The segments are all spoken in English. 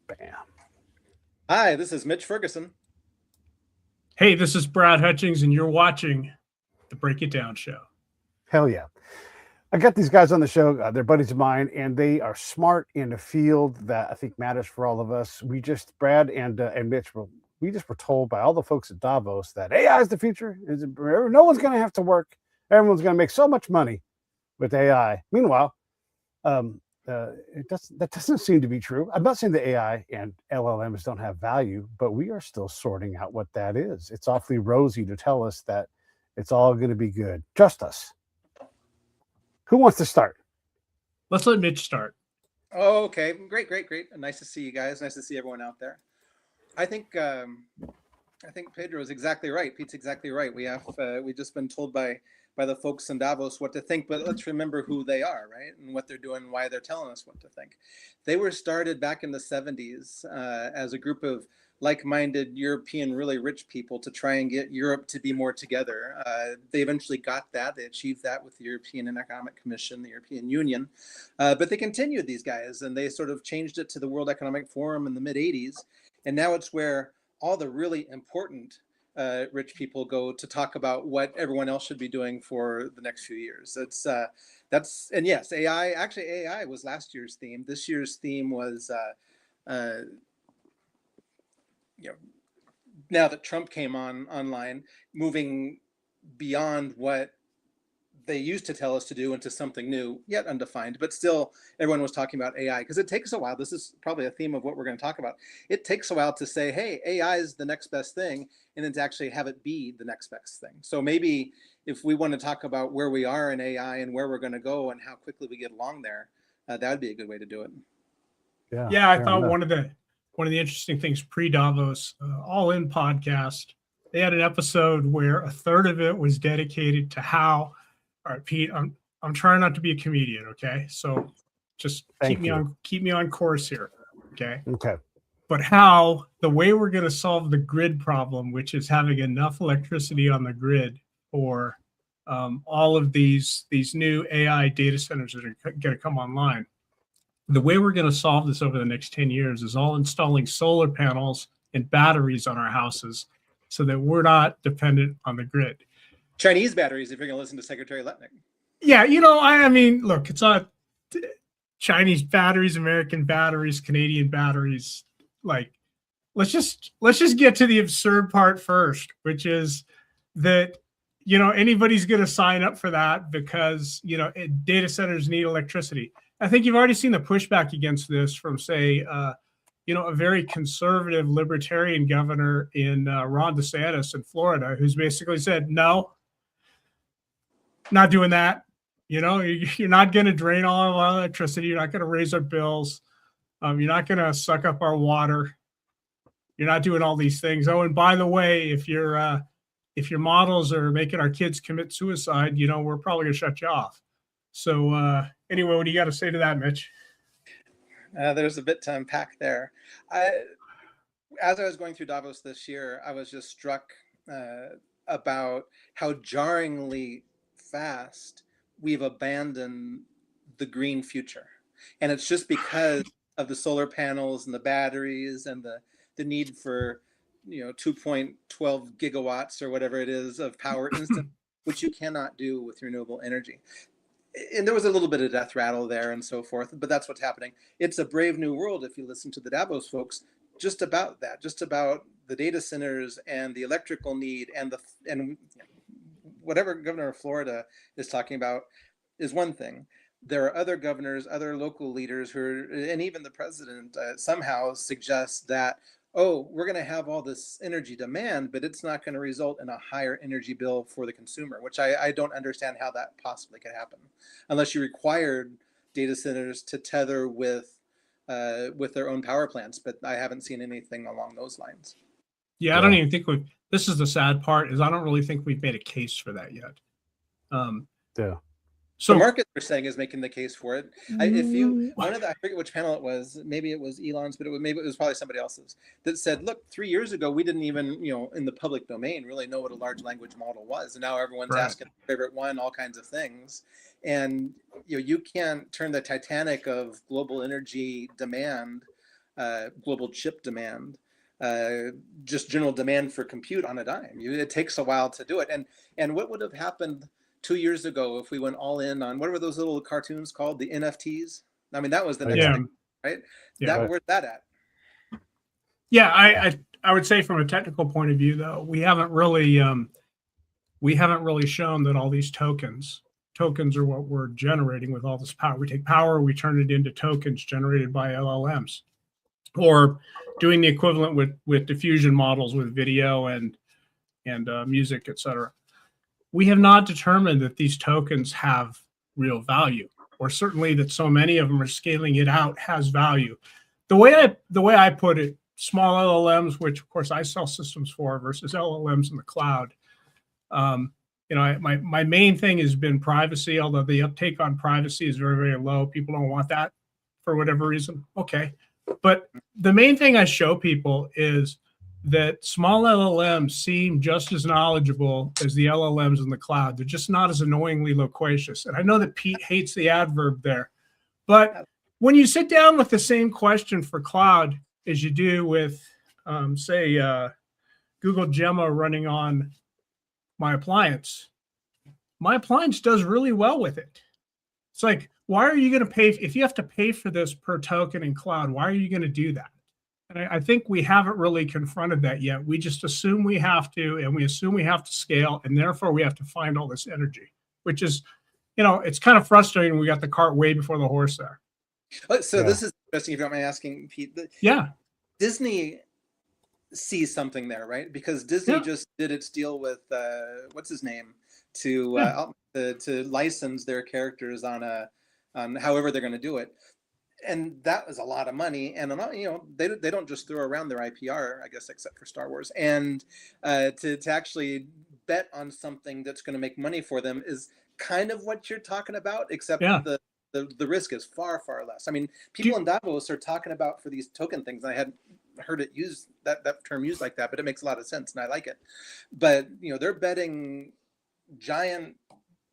Bam. Hi, this is Mitch Ferguson. Hey, this is Brad Hutchings, and you're watching the Break It Down Show. Hell yeah. I got these guys on the show. They're buddies of mine, and they are smart in a field that I think matters for all of us. Brad and Mitch, we just were told by all the folks at Davos that AI is the future. No one's going to have to work. Everyone's going to make so much money with AI. Meanwhile, that doesn't seem to be true. I'm not saying that AI and LLMs don't have value, but we are still sorting out what that is. It's awfully rosy to tell us that it's all going to be good. Trust us. Who wants to start? Let's let Mitch start. Oh, okay. Great. Nice to see you guys. Nice to see everyone out there. I think Pedro is exactly right. Pete's exactly right. We've just been told by the folks in Davos what to think, but let's remember who they are, right? And what they're doing, why they're telling us what to think. They were started back in the 70s as a group of like-minded European, really rich people to try and get Europe to be more together. They eventually got that. They achieved that with the European Economic Commission, the European Union. But they continued, these guys, and they sort of changed it to the World Economic Forum in the mid-'80s. And now it's where all the really important rich people go to talk about what everyone else should be doing for the next few years. And yes, AI was last year's theme. This year's theme was, now that Trump came online, moving beyond what they used to tell us to do into something new, yet undefined, but still everyone was talking about AI because it takes a while. This is probably a theme of what we're going to talk about. It takes a while to say, hey, AI is the next best thing, and then to actually have it be the next best thing. So maybe if we want to talk about where we are in AI and where we're going to go and how quickly we get along there, that would be a good way to do it. Yeah, I thought one of the interesting things pre-Davos, All In podcast, they had an episode where a third of it was dedicated to how. All right, Pete, I'm trying not to be a comedian, okay? So just keep me on course here, okay? Okay. But how the way we're going to solve the grid problem, which is having enough electricity on the grid for all of these new AI data centers that are going to come online. The way we're going to solve this over the next 10 years is all installing solar panels and batteries on our houses so that we're not dependent on the grid. Chinese batteries, if you're going to listen to Secretary Letnick. Yeah, I mean, look, it's not Chinese batteries, American batteries, Canadian batteries. Like, let's just get to the absurd part first, which is that, anybody's going to sign up for that because, data centers need electricity. I think you've already seen the pushback against this from, say, a very conservative libertarian governor in Ron DeSantis in Florida, who's basically said, no, not doing that. You're not going to drain all of our electricity. You're not going to raise our bills. You're not going to suck up our water. You're not doing all these things. Oh, and by the way, if your models are making our kids commit suicide, we're probably going to shut you off. So anyway, what do you got to say to that, Mitch? There's a bit to unpack there. As I was going through Davos this year, I was just struck about how jarringly fast we've abandoned the green future. And it's just because of the solar panels and the batteries and the need for 2.12 gigawatts or whatever it is of power instant, which you cannot do with renewable energy. And there was a little bit of death rattle there and so forth, but that's what's happening. It's a brave new world, if you listen to the Davos folks, just about that, just about the data centers and the electrical need and whatever Governor of Florida is talking about is one thing. There are other governors, other local leaders and even the president somehow suggests that, we're going to have all this energy demand, but it's not going to result in a higher energy bill for the consumer, which I don't understand how that possibly could happen unless you required data centers to tether with their own power plants. But I haven't seen anything along those lines. Yeah, I don't even think this is the sad part, is I don't really think we've made a case for that yet. So the market, they're saying, is making the case for it. I forget which panel it was. Maybe it was Elon's, but maybe it was probably somebody else's that said, look, 3 years ago, we didn't even, in the public domain, really know what a large language model was. And now everyone's asking their favorite one, all kinds of things. And, you can't turn the Titanic of global energy demand global chip demand, just general demand for compute on a dime. It takes a while to do it. And what would have happened 2 years ago if we went all in on, what were those little cartoons called? The NFTs? I mean, that was the next thing, right? Yeah. Where's that at? Yeah, I would say from a technical point of view, though, we haven't really shown that all these tokens are what we're generating with all this power. We take power, we turn it into tokens generated by LLMs, or doing the equivalent with diffusion models with video and music, etc. We have not determined that these tokens have real value, or certainly that so many of them are scaling it out has value. The way I put it, small LLMs, which of course I sell systems for, versus LLMs in the cloud. My main thing has been privacy, although the uptake on privacy is very, very low. People don't want that for whatever reason. Okay. But the main thing I show people is that small LLMs seem just as knowledgeable as the LLMs in the cloud. They're just not as annoyingly loquacious. And I know that Pete hates the adverb there, but when you sit down with the same question for cloud as you do with, say, Google Gemma running on my appliance does really well with it. It's like, why are you going to pay? If you have to pay for this per token in cloud, why are you going to do that? And I think we haven't really confronted that yet. We just assume we have to, and we assume we have to scale, and therefore we have to find all this energy, which is, it's kind of frustrating. We got the cart way before the horse there. So this is interesting, if you don't mind asking, Pete. Yeah. Disney sees something there, right? Because Disney just did its deal with what's his name to license their characters on however they're going to do it, and that was a lot of money. And they don't just throw around their IPR, I guess, except for Star Wars. And to actually bet on something that's going to make money for them is kind of what you're talking about, except the risk is far, far less. I mean, people in Davos are talking about for these token things. I hadn't heard it used, that term used like that, but it makes a lot of sense and I like it. But they're betting giant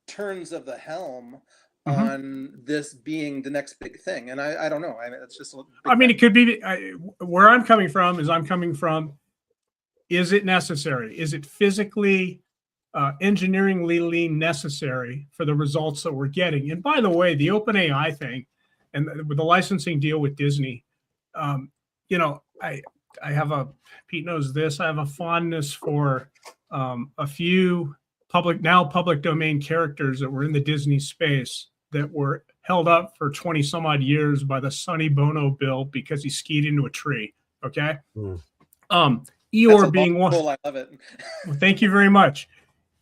turns of the helm on this being the next big thing. And I don't know. I mean, it's just it could be where I'm coming from. Is it necessary? Is it physically engineeringly necessary for the results that we're getting? And by the way, the OpenAI thing and with the licensing deal with Disney, I have Pete knows this, I have a fondness for a few public domain characters that were in the Disney space that were held up for 20 some odd years by the Sonny Bono bill because he skied into a tree. Okay. Eeyore being one. I love it. Well, thank you very much.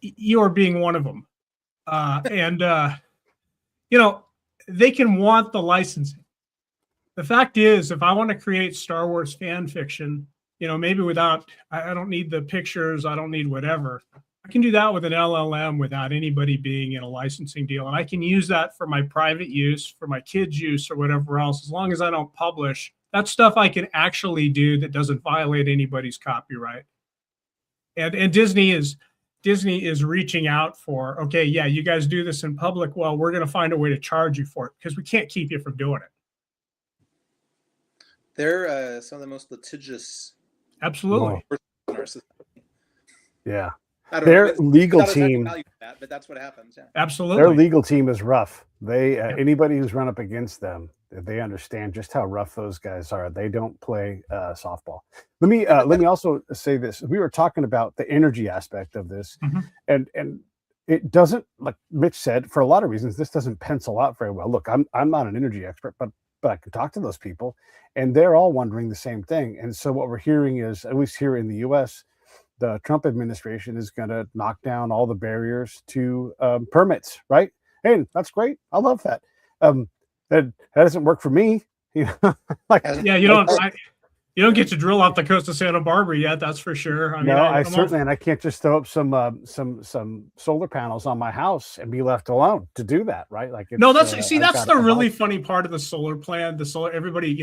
Eeyore being one of them. They can want the licensing. The fact is, if I want to create Star Wars fan fiction, maybe without, I don't need the pictures, I don't need whatever. I can do that with an LLM without anybody being in a licensing deal. And I can use that for my private use, for my kids' use, or whatever else, as long as I don't publish. That's stuff I can actually do that doesn't violate anybody's copyright. And Disney is reaching out for, okay, yeah, you guys do this in public. Well, we're going to find a way to charge you for it because we can't keep you from doing it. They're some of the most litigious. Absolutely. Yeah. Their legal team, but that's what happens. Yeah. Absolutely. Their legal team is rough. They anybody who's run up against them, they understand just how rough those guys are. They don't play softball. Let me also say this. We were talking about the energy aspect of this, and it doesn't, like Mitch said, for a lot of reasons, this doesn't pencil out very well. Look, I'm not an energy expert, but I can talk to those people, and they're all wondering the same thing. And so what we're hearing is, at least here in the U.S., the Trump administration is going to knock down all the barriers to permits, right? Hey, that's great. I love that. That doesn't work for me. You don't get to drill off the coast of Santa Barbara yet. That's for sure. I certainly, and I can't just throw up some solar panels on my house and be left alone to do that, right? Like, that's the really funny part of the solar plan. Everybody,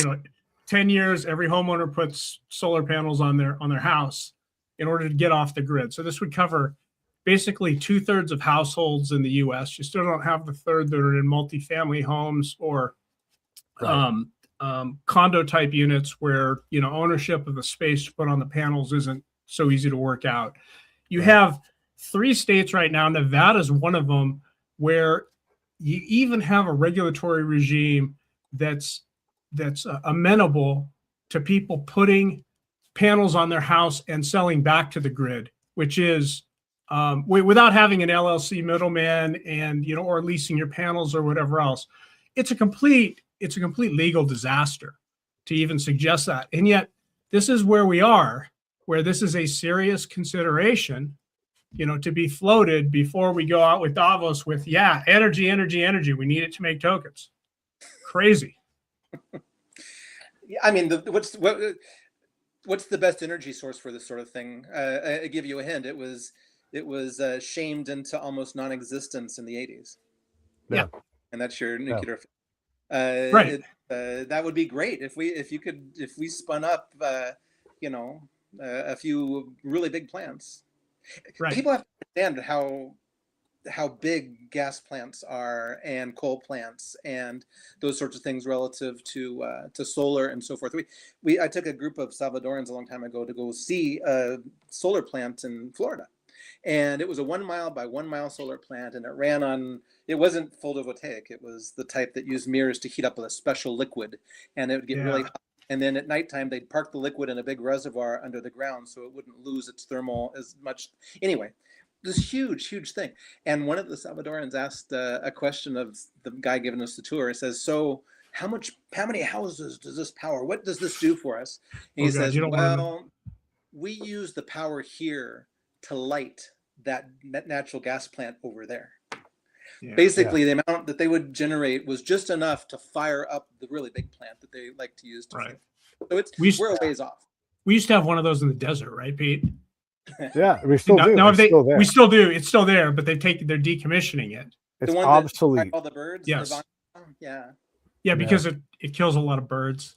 10 years, every homeowner puts solar panels on their house in order to get off the grid. So this would cover basically 2/3 of households in the U.S. You still don't have the third that are in multifamily homes or condo type units where, ownership of the space to put on the panels isn't so easy to work out. You have 3 states right now, Nevada's one of them, where you even have a regulatory regime that's amenable to people putting panels on their house and selling back to the grid, which is without having an LLC middleman and or leasing your panels or whatever else. It's a complete legal disaster to even suggest that. And yet this is where we are, where this is a serious consideration, to be floated before we go out with Davos with, energy. We need it to make tokens. Crazy. I mean, what's the best energy source for this sort of thing? I give you a hint. It was shamed into almost non-existence in the 80s. Yeah. And that's your nuclear. Right. That would be great if we spun up, a few really big plants. Right. People have to understand how big gas plants are and coal plants and those sorts of things relative to solar and so forth. I took a group of Salvadorans a long time ago to go see a solar plant in Florida, and it was a 1 mile by 1 mile solar plant, and it wasn't photovoltaic. It was the type that used mirrors to heat up with a special liquid, and it would get really hot. And then at nighttime, they'd park the liquid in a big reservoir under the ground so it wouldn't lose its thermal as much. Anyway, this huge thing. And one of the Salvadorans asked a question of the guy giving us the tour. He says, "So how many houses does this power? What does this do for us?" And he says, "Well, we use the power here to light that natural gas plant over there." Basically, the amount that they would generate was just enough to fire up the really big plant that they like to use. So we're a ways off. We used to have one of those in the desert, right, Pete? Yeah, we still do. We still do. It's still there, but they're decommissioning it. It's obsolete. All the birds. Yes. Yeah, because it kills a lot of birds.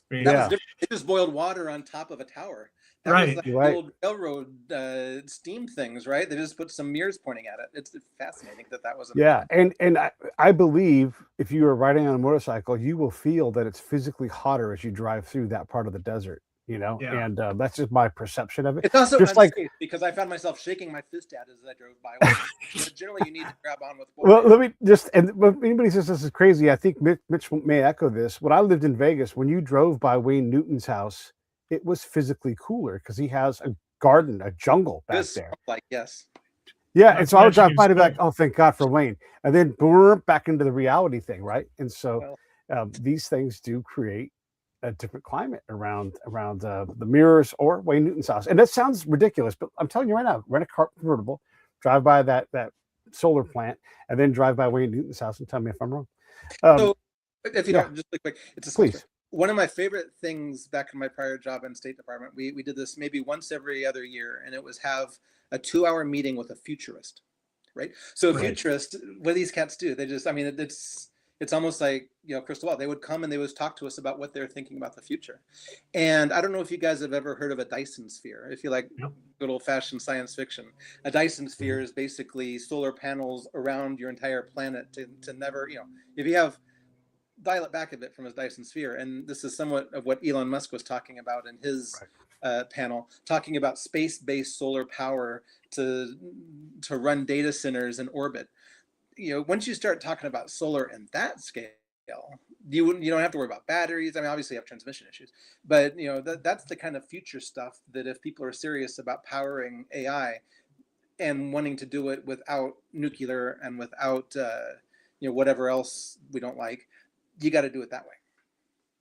That was different. They just boiled water on top of a tower. That was like the old railroad steam things, right? They just put some mirrors pointing at it. It's fascinating that was. And I believe if you are riding on a motorcycle, you will feel that it's physically hotter as you drive through that part of the desert. And that's just my perception of it. It's also just unsafe because I found myself shaking my fist at as I drove by. But generally, you need to grab on with. Well, let me just, and if anybody says this is crazy, I think Mitch may echo this. When I lived in Vegas, when you drove by Wayne Newton's house, it was physically cooler because he has a garden, a jungle back there. And so I would drive by to be like, oh, thank God for Wayne, and then back into the reality thing, right? And so these things do create a different climate around the mirrors or Wayne Newton's house. And that sounds ridiculous, but I'm telling you right now, rent a convertible, drive by that solar plant, and then drive by Wayne Newton's house and tell me if I'm wrong. So if you don't, just really quick, it's a please. One of my favorite things back in my prior job in State Department, we did this maybe once every other year, and it was have a 2-hour meeting with a futurist, right? So a futurist, what do these cats do? They just, it's almost like, crystal ball. They would come and they would talk to us about what they're thinking about the future. And I don't know if you guys have ever heard of a Dyson sphere, if you like good old fashioned science fiction. A Dyson sphere is basically solar panels around your entire planet to never, if you have, dial it back a bit from his Dyson sphere. And this is somewhat of what Elon Musk was talking about in his panel, talking about space-based solar power to run data centers in orbit. Once you start talking about solar in that scale, you don't have to worry about batteries. Obviously you have transmission issues, but that's the kind of future stuff that if people are serious about powering AI and wanting to do it without nuclear and without whatever else we don't like, you got to do it that way.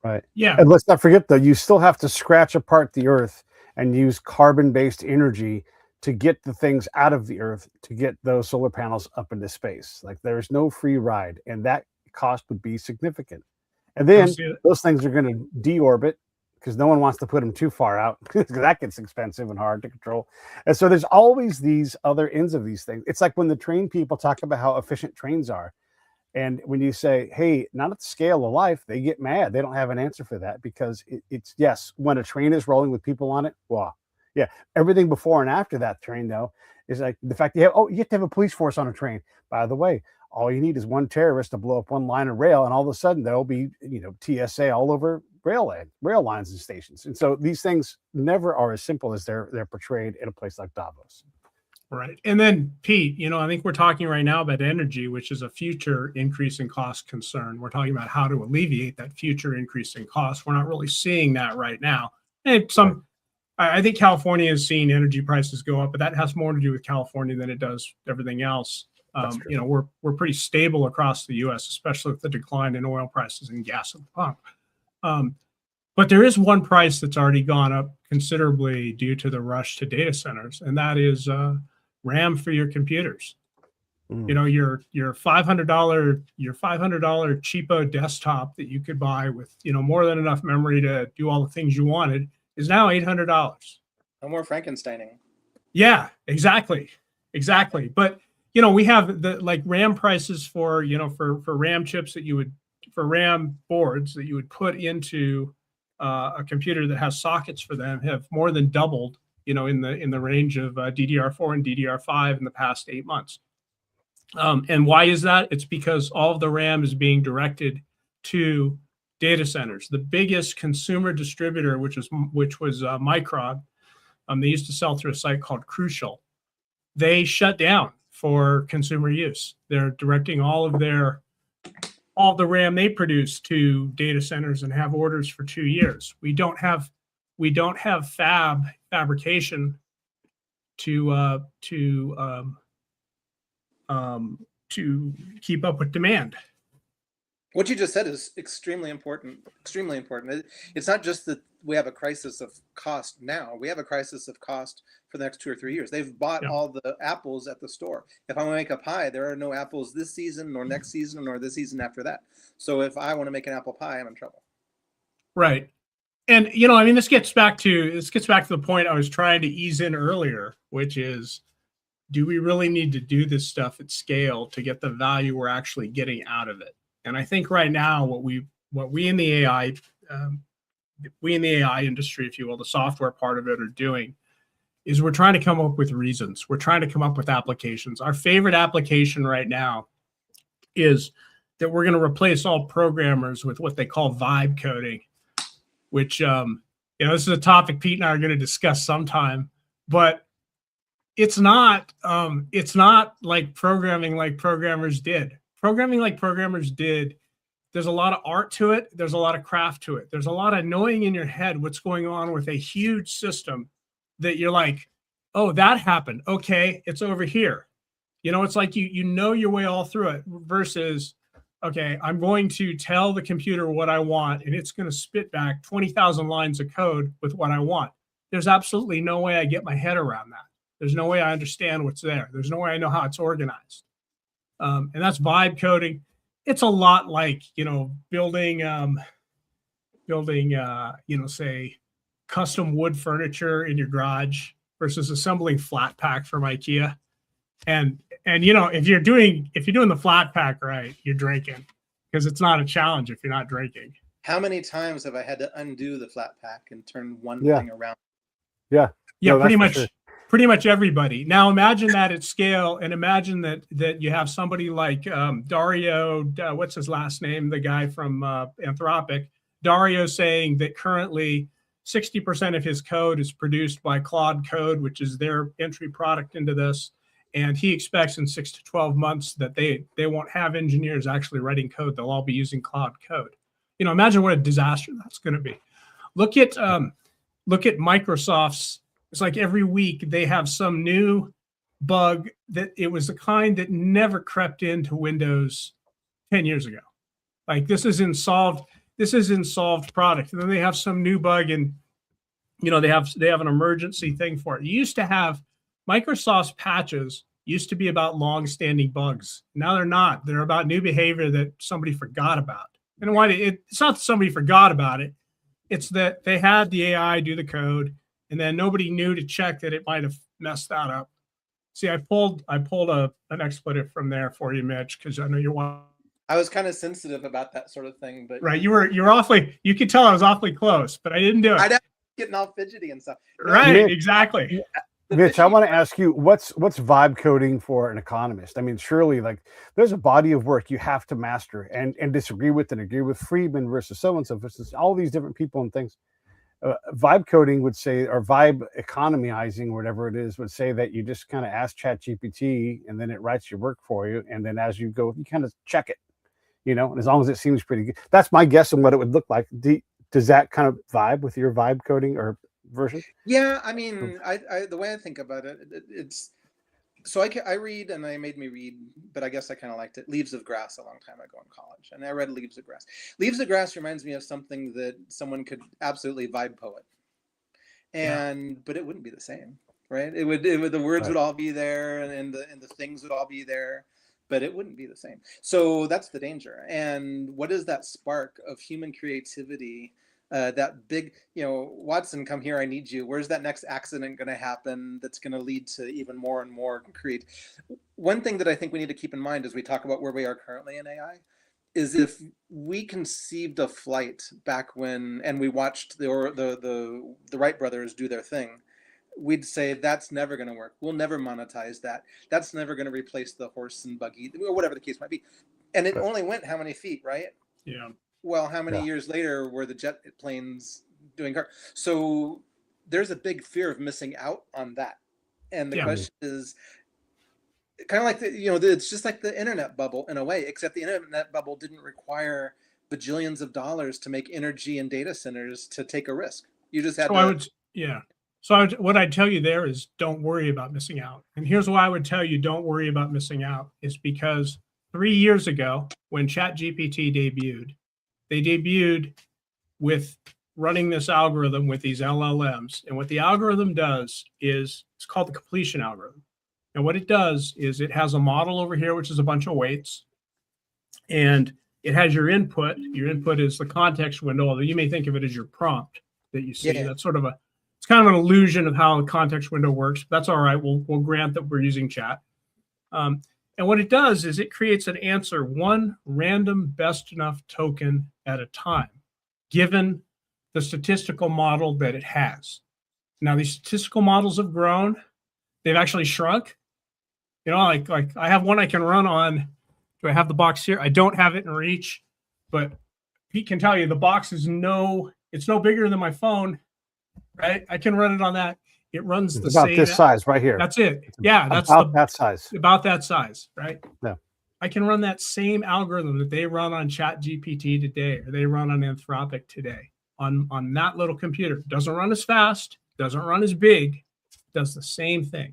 Right. Yeah. And let's not forget though, you still have to scratch apart the earth and use carbon-based energy to get the things out of the earth to get those solar panels up into space. Like there's no free ride, and that cost would be significant. And then those things are going to deorbit because no one wants to put them too far out because that gets expensive and hard to control. And so there's always these other ends of these things. It's like when the train people talk about how efficient trains are. And when you say, hey, not at the scale of life, they get mad. They don't have an answer for that because it's yes, when a train is rolling with people on it, well, yeah, everything before and after that train, though, is like the fact you have to have a police force on a train. By the way, All you need is one terrorist to blow up one line of rail, and all of a sudden there'll be, TSA all over rail lines and stations. And so these things never are as simple as they're portrayed in a place like Davos. Right. And then, Pete, I think we're talking right now about energy, which is a future increase in cost concern. We're talking about how to alleviate that future increase in cost. We're not really seeing that right now. And I think California has seen energy prices go up, but that has more to do with California than it does everything else. We're pretty stable across the U.S., especially with the decline in oil prices and gas at the pump. But there is one price that's already gone up considerably due to the rush to data centers, and that is RAM for your computers. Your $500 cheapo desktop that you could buy with more than enough memory to do all the things you wanted is now $800. No more Frankensteining. Yeah, exactly. But we have the RAM prices for RAM chips for RAM boards that you would put into a computer that has sockets for them have more than doubled, in the range of DDR4 and DDR5 in the past 8 months. And why is that? It's because all of the RAM is being directed to data centers. The biggest consumer distributor, which was Micron, they used to sell through a site called Crucial. They shut down for consumer use. They're directing all the RAM they produce to data centers and have orders for 2 years. We don't have fabrication to keep up with demand. What you just said is extremely important. Extremely important. It's not just that we have a crisis of cost now. We have a crisis of cost for the next 2 or 3 years. They've bought all the apples at the store. If I want to make a pie, there are no apples this season, nor next season, nor the season after that. So if I want to make an apple pie, I'm in trouble. Right. And this gets back to the point I was trying to ease in earlier, which is, do we really need to do this stuff at scale to get the value we're actually getting out of it? And I think right now, what we in the AI industry, if you will, the software part of it, are doing is we're trying to come up with reasons. We're trying to come up with applications. Our favorite application right now is that we're going to replace all programmers with what they call vibe coding, which this is a topic Pete and I are going to discuss sometime, but it's not like programming like programmers did. Programming like programmers did, there's a lot of art to it. There's a lot of craft to it. There's a lot of knowing in your head what's going on with a huge system that you're like, oh, that happened. Okay, it's over here. It's like you know your way all through it versus, okay, I'm going to tell the computer what I want, and it's going to spit back 20,000 lines of code with what I want. There's absolutely no way I get my head around that. There's no way I understand what's there. There's no way I know how it's organized. And that's vibe coding. It's a lot like, building, say, custom wood furniture in your garage versus assembling flat pack from IKEA. And if you're doing the flat pack right, you're drinking, because it's not a challenge if you're not drinking. How many times have I had to undo the flat pack and turn one thing around? Yeah, no, pretty much everybody. Now imagine that at scale, and imagine that you have somebody like Dario, what's his last name? The guy from Anthropic, Dario, saying that currently 60% of his code is produced by Claude Code, which is their entry product into this. And he expects in 6 to 12 months that they won't have engineers actually writing code. They'll all be using Claude Code. Imagine what a disaster that's going to be. Look at Microsoft's. It's like every week they have some new bug that it was the kind that never crept into Windows 10 years ago. Like this is in solved product. And then they have some new bug, and they have an emergency thing for it. You used to have Microsoft's patches used to be about long-standing bugs. Now they're not. They're about new behavior that somebody forgot about. And why it's not that somebody forgot about it. It's that they had the AI do the code, and then nobody knew to check that it might have messed that up. See, I pulled an expletive from there for you, Mitch, because I know you want. I was kind of sensitive about that sort of thing, but right, you're awfully. You could tell I was awfully close, but I didn't do it. I'd getting all fidgety and stuff. Right, Mitch, exactly. Mitch, I fishy want to ask you, what's vibe coding for an economist? I mean, surely, like, there's a body of work you have to master and disagree with and agree with. Friedman versus so and so versus all these different people and things. Vibe coding would say, or vibe economizing, whatever it is, would say that you just kind of ask Chat GPT and then it writes your work for you, and then as you go, you kind of check it, and as long as it seems pretty good, that's my guess on what it would look like. Does that kind of vibe with your vibe coding or version? Yeah, I mean, the way I think about it, it's so I read, and I made me read, but I guess I kind of liked it. Leaves of Grass a long time ago in college, and I read Leaves of Grass. Leaves of Grass reminds me of something that someone could absolutely vibe poet, but it wouldn't be the same, right? It would the words Right. would all be there, and the things would all be there, but it wouldn't be the same. So that's the danger. And what is that spark of human creativity? That big, Watson, come here, I need you. Where's that next accident going to happen that's going to lead to even more and more create? One thing that I think we need to keep in mind as we talk about where we are currently in AI is if we conceived a flight back when, and we watched the Wright brothers do their thing, we'd say that's never going to work. We'll never monetize that. That's never going to replace the horse and buggy, or whatever the case might be. And it only went how many feet, right? Yeah. Well, how many years later were the jet planes doing car? So there's a big fear of missing out on that. And the question is kind of like it's just like the internet bubble in a way, except the internet bubble didn't require bajillions of dollars to make energy and data centers to take a risk. You just had what I'd tell you there is don't worry about missing out. And here's why I would tell you don't worry about missing out is because 3 years ago when ChatGPT debuted, they debuted with running this algorithm with these LLMs. And what the algorithm does is it's called the completion algorithm. And what it does is it has a model over here, which is a bunch of weights. And it has your input. Your input is the context window, although you may think of it as your prompt that you see. That's sort of it's kind of an illusion of how a context window works. But that's all right. We'll grant that we're using chat. And what it does is it creates an answer, one random best enough token at a time, given the statistical model that it has. Now, these statistical models have grown. They've actually shrunk. Like I have one I can run on. Do I have the box here? I don't have it in reach, but Pete can tell you the box is it's no bigger than my phone, right? I can run it on that. It runs the about same. This size right here. That's it. Yeah, that's about that size. About that size, right? Yeah. I can run that same algorithm that they run on ChatGPT today, or they run on Anthropic today, on that little computer. It doesn't run as fast, doesn't run as big, does the same thing.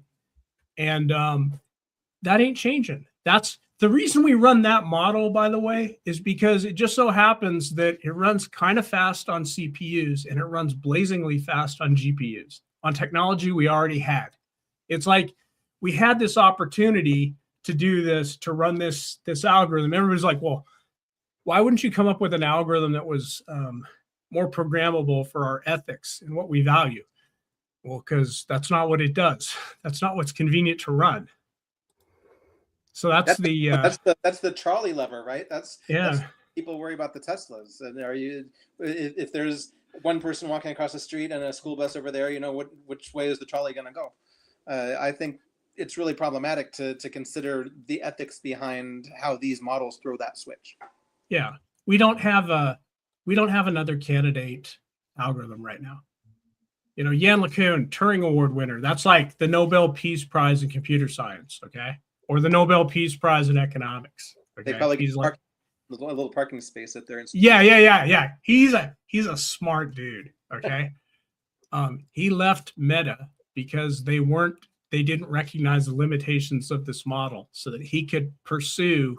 And that ain't changing. That's the reason we run that model, by the way, is because it just so happens that it runs kind of fast on CPUs and it runs blazingly fast on GPUs, on technology we already had. It's like we had this opportunity to do this, to run this algorithm. Everybody's like, well, why wouldn't you come up with an algorithm that was more programmable for our ethics and what we value? Well, because that's not what it does. That's not what's convenient to run. So that's the trolley lever, right? That's people worry about the Teslas. And if there's one person walking across the street and a school bus over there, which way is the trolley going to go? I think it's really problematic to consider the ethics behind how these models throw that switch. Yeah, we don't have another candidate algorithm right now. Yann LeCun, Turing Award winner. That's like the Nobel Peace Prize in computer science, okay, or the Nobel Peace Prize in economics. Okay? They probably get a little parking space at their institute. Yeah. He's a smart dude. Okay, he left Meta because they didn't recognize the limitations of this model, so that he could pursue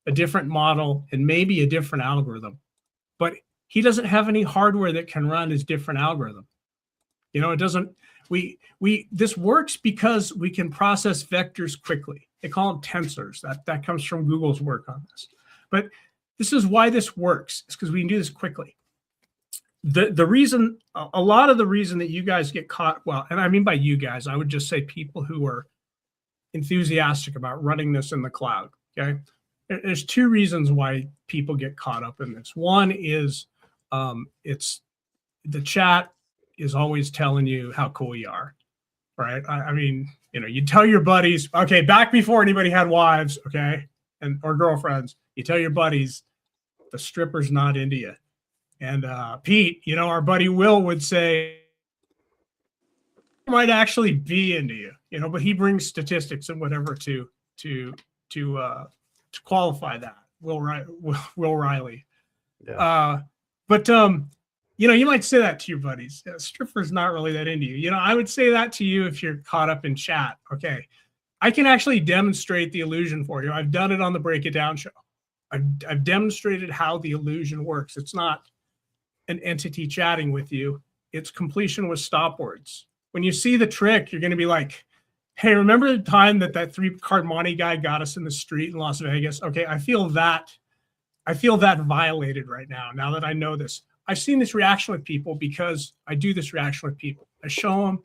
a different model and maybe a different algorithm. But he doesn't have any hardware that can run his different algorithm. It doesn't. This works because we can process vectors quickly. They call them tensors. That comes from Google's work on this. But this is why this works. It's because we can do this quickly. The reason, a lot of the reason that you guys get caught, well, and I mean by you guys, I would just say people who are enthusiastic about running this in the cloud. Okay, there's two reasons why people get caught up in this. One is it's the chat is always telling you how cool you are. right? I mean, you tell your buddies, okay, back before anybody had wives, okay, or girlfriends, you tell your buddies the stripper's not into you. And Pete, our buddy Will would say, might actually be into you, but he brings statistics and whatever to qualify that. Will Riley. Yeah. But you might say that to your buddies. Stripper's not really that into you. I would say that to you if you're caught up in chat. Okay, I can actually demonstrate the illusion for you. I've done it on the Break It Down show. I've demonstrated how the illusion works. It's not an entity chatting with you. It's completion with stop words. When you see the trick, you're going to be like, hey, remember the time that 3-card Monte guy got us in the street in Las Vegas? Okay, I feel that violated right now that I know this. I've seen this reaction with people because I do this reaction with people. I show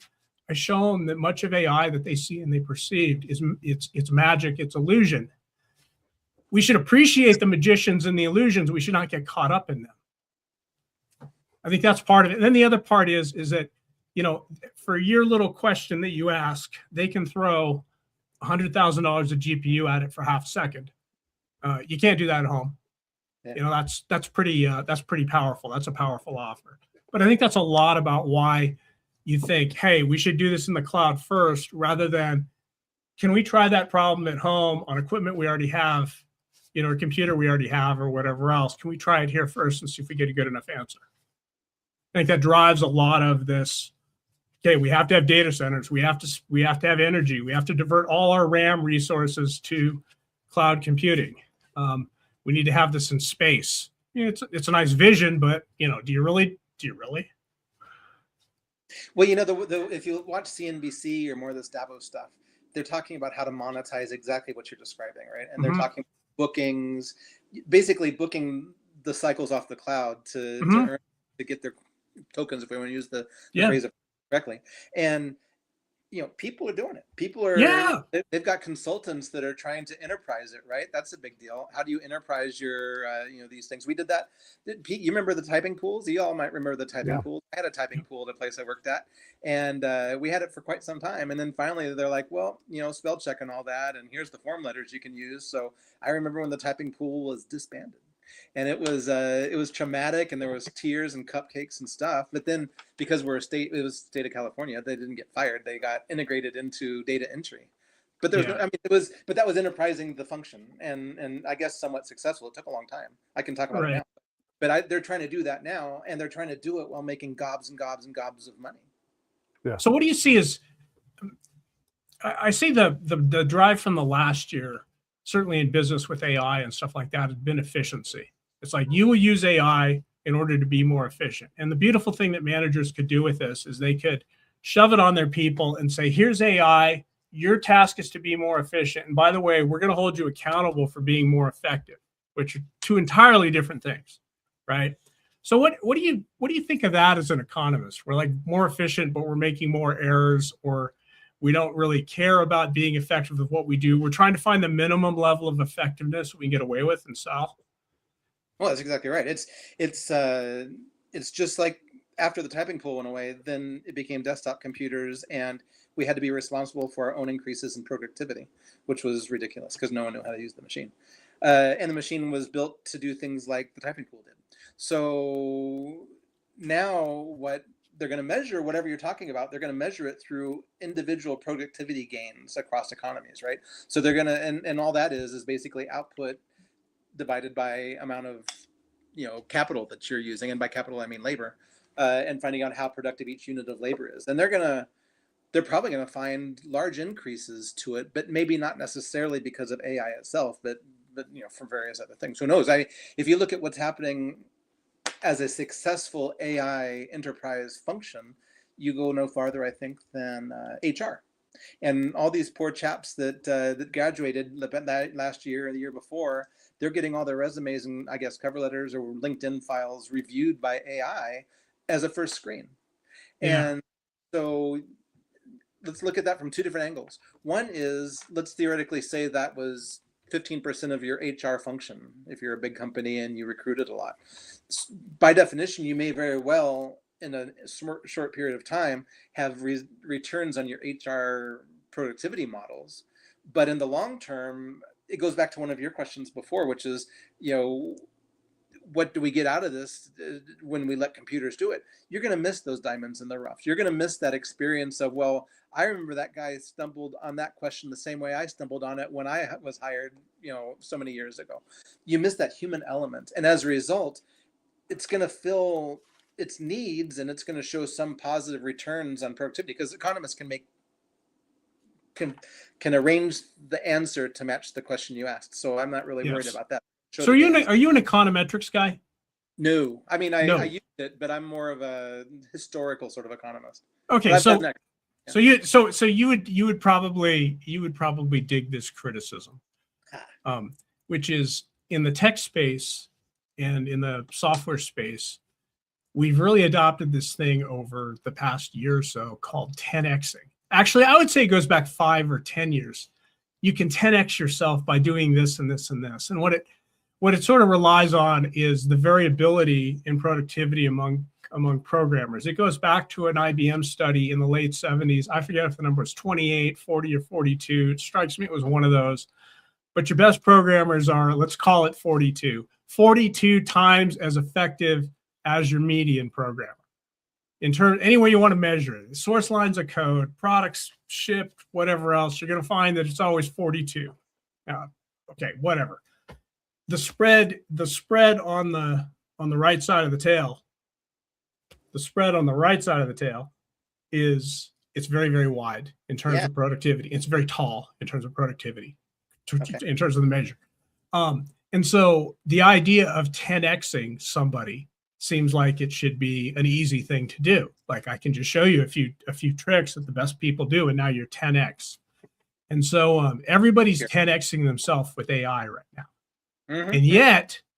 them that much of AI that they see and they perceived it's magic, it's illusion. We should appreciate the magicians and the illusions. We should not get caught up in them. I think that's part of it. And then the other part is that, for your little question that you ask, they can throw $100,000 of GPU at it for half a second. You can't do that at home. Yeah. That's pretty powerful. That's a powerful offer. But I think that's a lot about why you think, hey, we should do this in the cloud first, rather than, can we try that problem at home on equipment we already have, a computer we already have, or whatever else? Can we try it here first and see if we get a good enough answer? I think that drives a lot of this. Okay, we have to have data centers. We have to have energy. We have to divert all our RAM resources to cloud computing. We need to have this in space. It's a nice vision, but do you really? Well, if you watch CNBC or more of this Davos stuff, they're talking about how to monetize exactly what you're describing, right? And they're talking bookings, basically booking the cycles off the cloud to get their tokens, if we want to use the phrase correctly. And people are doing it. People are, they've got consultants that are trying to enterprise it, right? That's a big deal. How do you enterprise your, these things? We did that. Pete, you remember the typing pools? You all might remember the typing pool. I had a typing pool at a place I worked at, and we had it for quite some time. And then finally they're like, well, spell check and all that, and here's the form letters you can use. So I remember when the typing pool was disbanded. And it was traumatic, and there was tears and cupcakes and stuff. But then, because it was state of California, they didn't get fired. They got integrated into data entry. But there was but that was enterprising the function, and I guess somewhat successful. It took a long time. I can talk about it now. But they're trying to do that now, and they're trying to do it while making gobs and gobs and gobs of money. Yeah. So what do you see as? I see the drive from the last year, certainly in business with AI and stuff like that, has been efficiency. It's like, you will use AI in order to be more efficient. And the beautiful thing that managers could do with this is they could shove it on their people and say, here's AI, your task is to be more efficient. And by the way, we're going to hold you accountable for being more effective, which are two entirely different things, right? So what do you think of that as an economist? We're like more efficient, but we're making more errors, or we don't really care about being effective with what we do. We're trying to find the minimum level of effectiveness we can get away with and sell. Well, that's exactly right. It's just like after the typing pool went away, then it became desktop computers, and we had to be responsible for our own increases in productivity, which was ridiculous because no one knew how to use the machine. And the machine was built to do things like the typing pool did. So now what they're going to measure, whatever you're talking about, they're going to measure it through individual productivity gains across economies, right? So they're going to, and all that is basically output divided by amount of, capital that you're using. And by capital, I mean labor, and finding out how productive each unit of labor is. And they're probably going to find large increases to it, but maybe not necessarily because of AI itself, but from various other things. Who knows? If you look at what's happening as a successful AI enterprise function, you go no farther, I think, than HR. And all these poor chaps that graduated last year or the year before, they're getting all their resumes and, I guess, cover letters or LinkedIn files reviewed by AI as a first screen. Yeah. And so let's look at that from two different angles. One is, let's theoretically say that was 15% of your HR function if you're a big company and you recruited a lot. By definition, you may very well in a short period of time have returns on your HR productivity models. But in the long term, it goes back to one of your questions before, which is, what do we get out of this when we let computers do it? You're going to miss those diamonds in the rough. You're going to miss that experience of, well, I remember that guy stumbled on that question the same way I stumbled on it when I was hired, so many years ago. You miss that human element. And as a result, it's going to fill its needs, and it's going to show some positive returns on productivity, because economists can arrange the answer to match the question you asked. So I'm not really worried about that. So are you an econometrics guy? No, I mean, I use it, but I'm more of a historical sort of economist. Okay, so you would probably dig this criticism, which is in the tech space and in the software space, we've really adopted this thing over the past year or so called 10xing. Actually, I would say it goes back 5 or 10 years. You can 10x yourself by doing this and this and this. And what it sort of relies on is the variability in productivity among programmers. It goes back to an IBM study in the late 70s. I forget if the number was 28, 40, or 42. It strikes me it was one of those. But your best programmers are, let's call it 42. 42 times as effective as your median programmer. In terms, any way you want to measure it, source lines of code, products shipped, whatever else, you're going to find that it's always 42. Okay, whatever. The spread on the right side of the tail, is it's very, very wide in terms of productivity. It's very tall in terms of productivity, in terms of the measure. And so the idea of 10xing somebody seems like it should be an easy thing to do. Like, I can just show you a few tricks that the best people do, and now you're 10x. And so everybody's 10xing themselves with AI right now. Mm-hmm.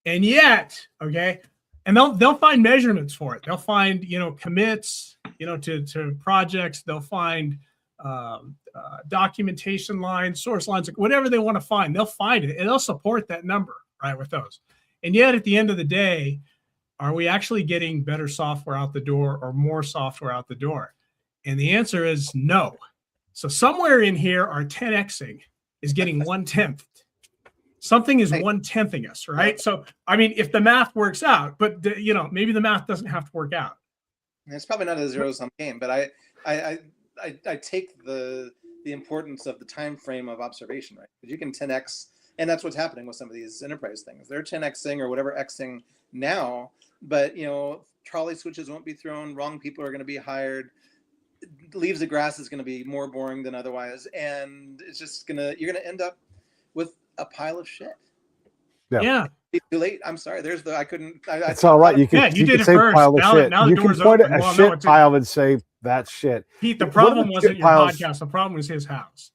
And yet, okay, and they'll find measurements for it. They'll find, commits, to projects. They'll find documentation lines, source lines, whatever they want to find. They'll find it, and they'll support that number, right, with those. And yet, at the end of the day, are we actually getting better software out the door or more software out the door? And the answer is no. So somewhere in here, our 10xing is getting 1/10. Something is 1/10ing us, right? So, I mean, if the math works out, but maybe the math doesn't have to work out. It's probably not a zero-sum game, but I take the importance of the time frame of observation, right? Because you can 10x, and that's what's happening with some of these enterprise things. They're 10xing or whatever xing now, but trolley switches won't be thrown. Wrong people are going to be hired. Leaves of grass is going to be more boring than otherwise, and it's just you're gonna end up with a pile of shit. Yeah. Too late. I'm sorry. It's all right. You did it say first. Pile of shit. You can point at a shit pile and say that's shit. Pete, the problem wasn't your podcast. The problem was his house.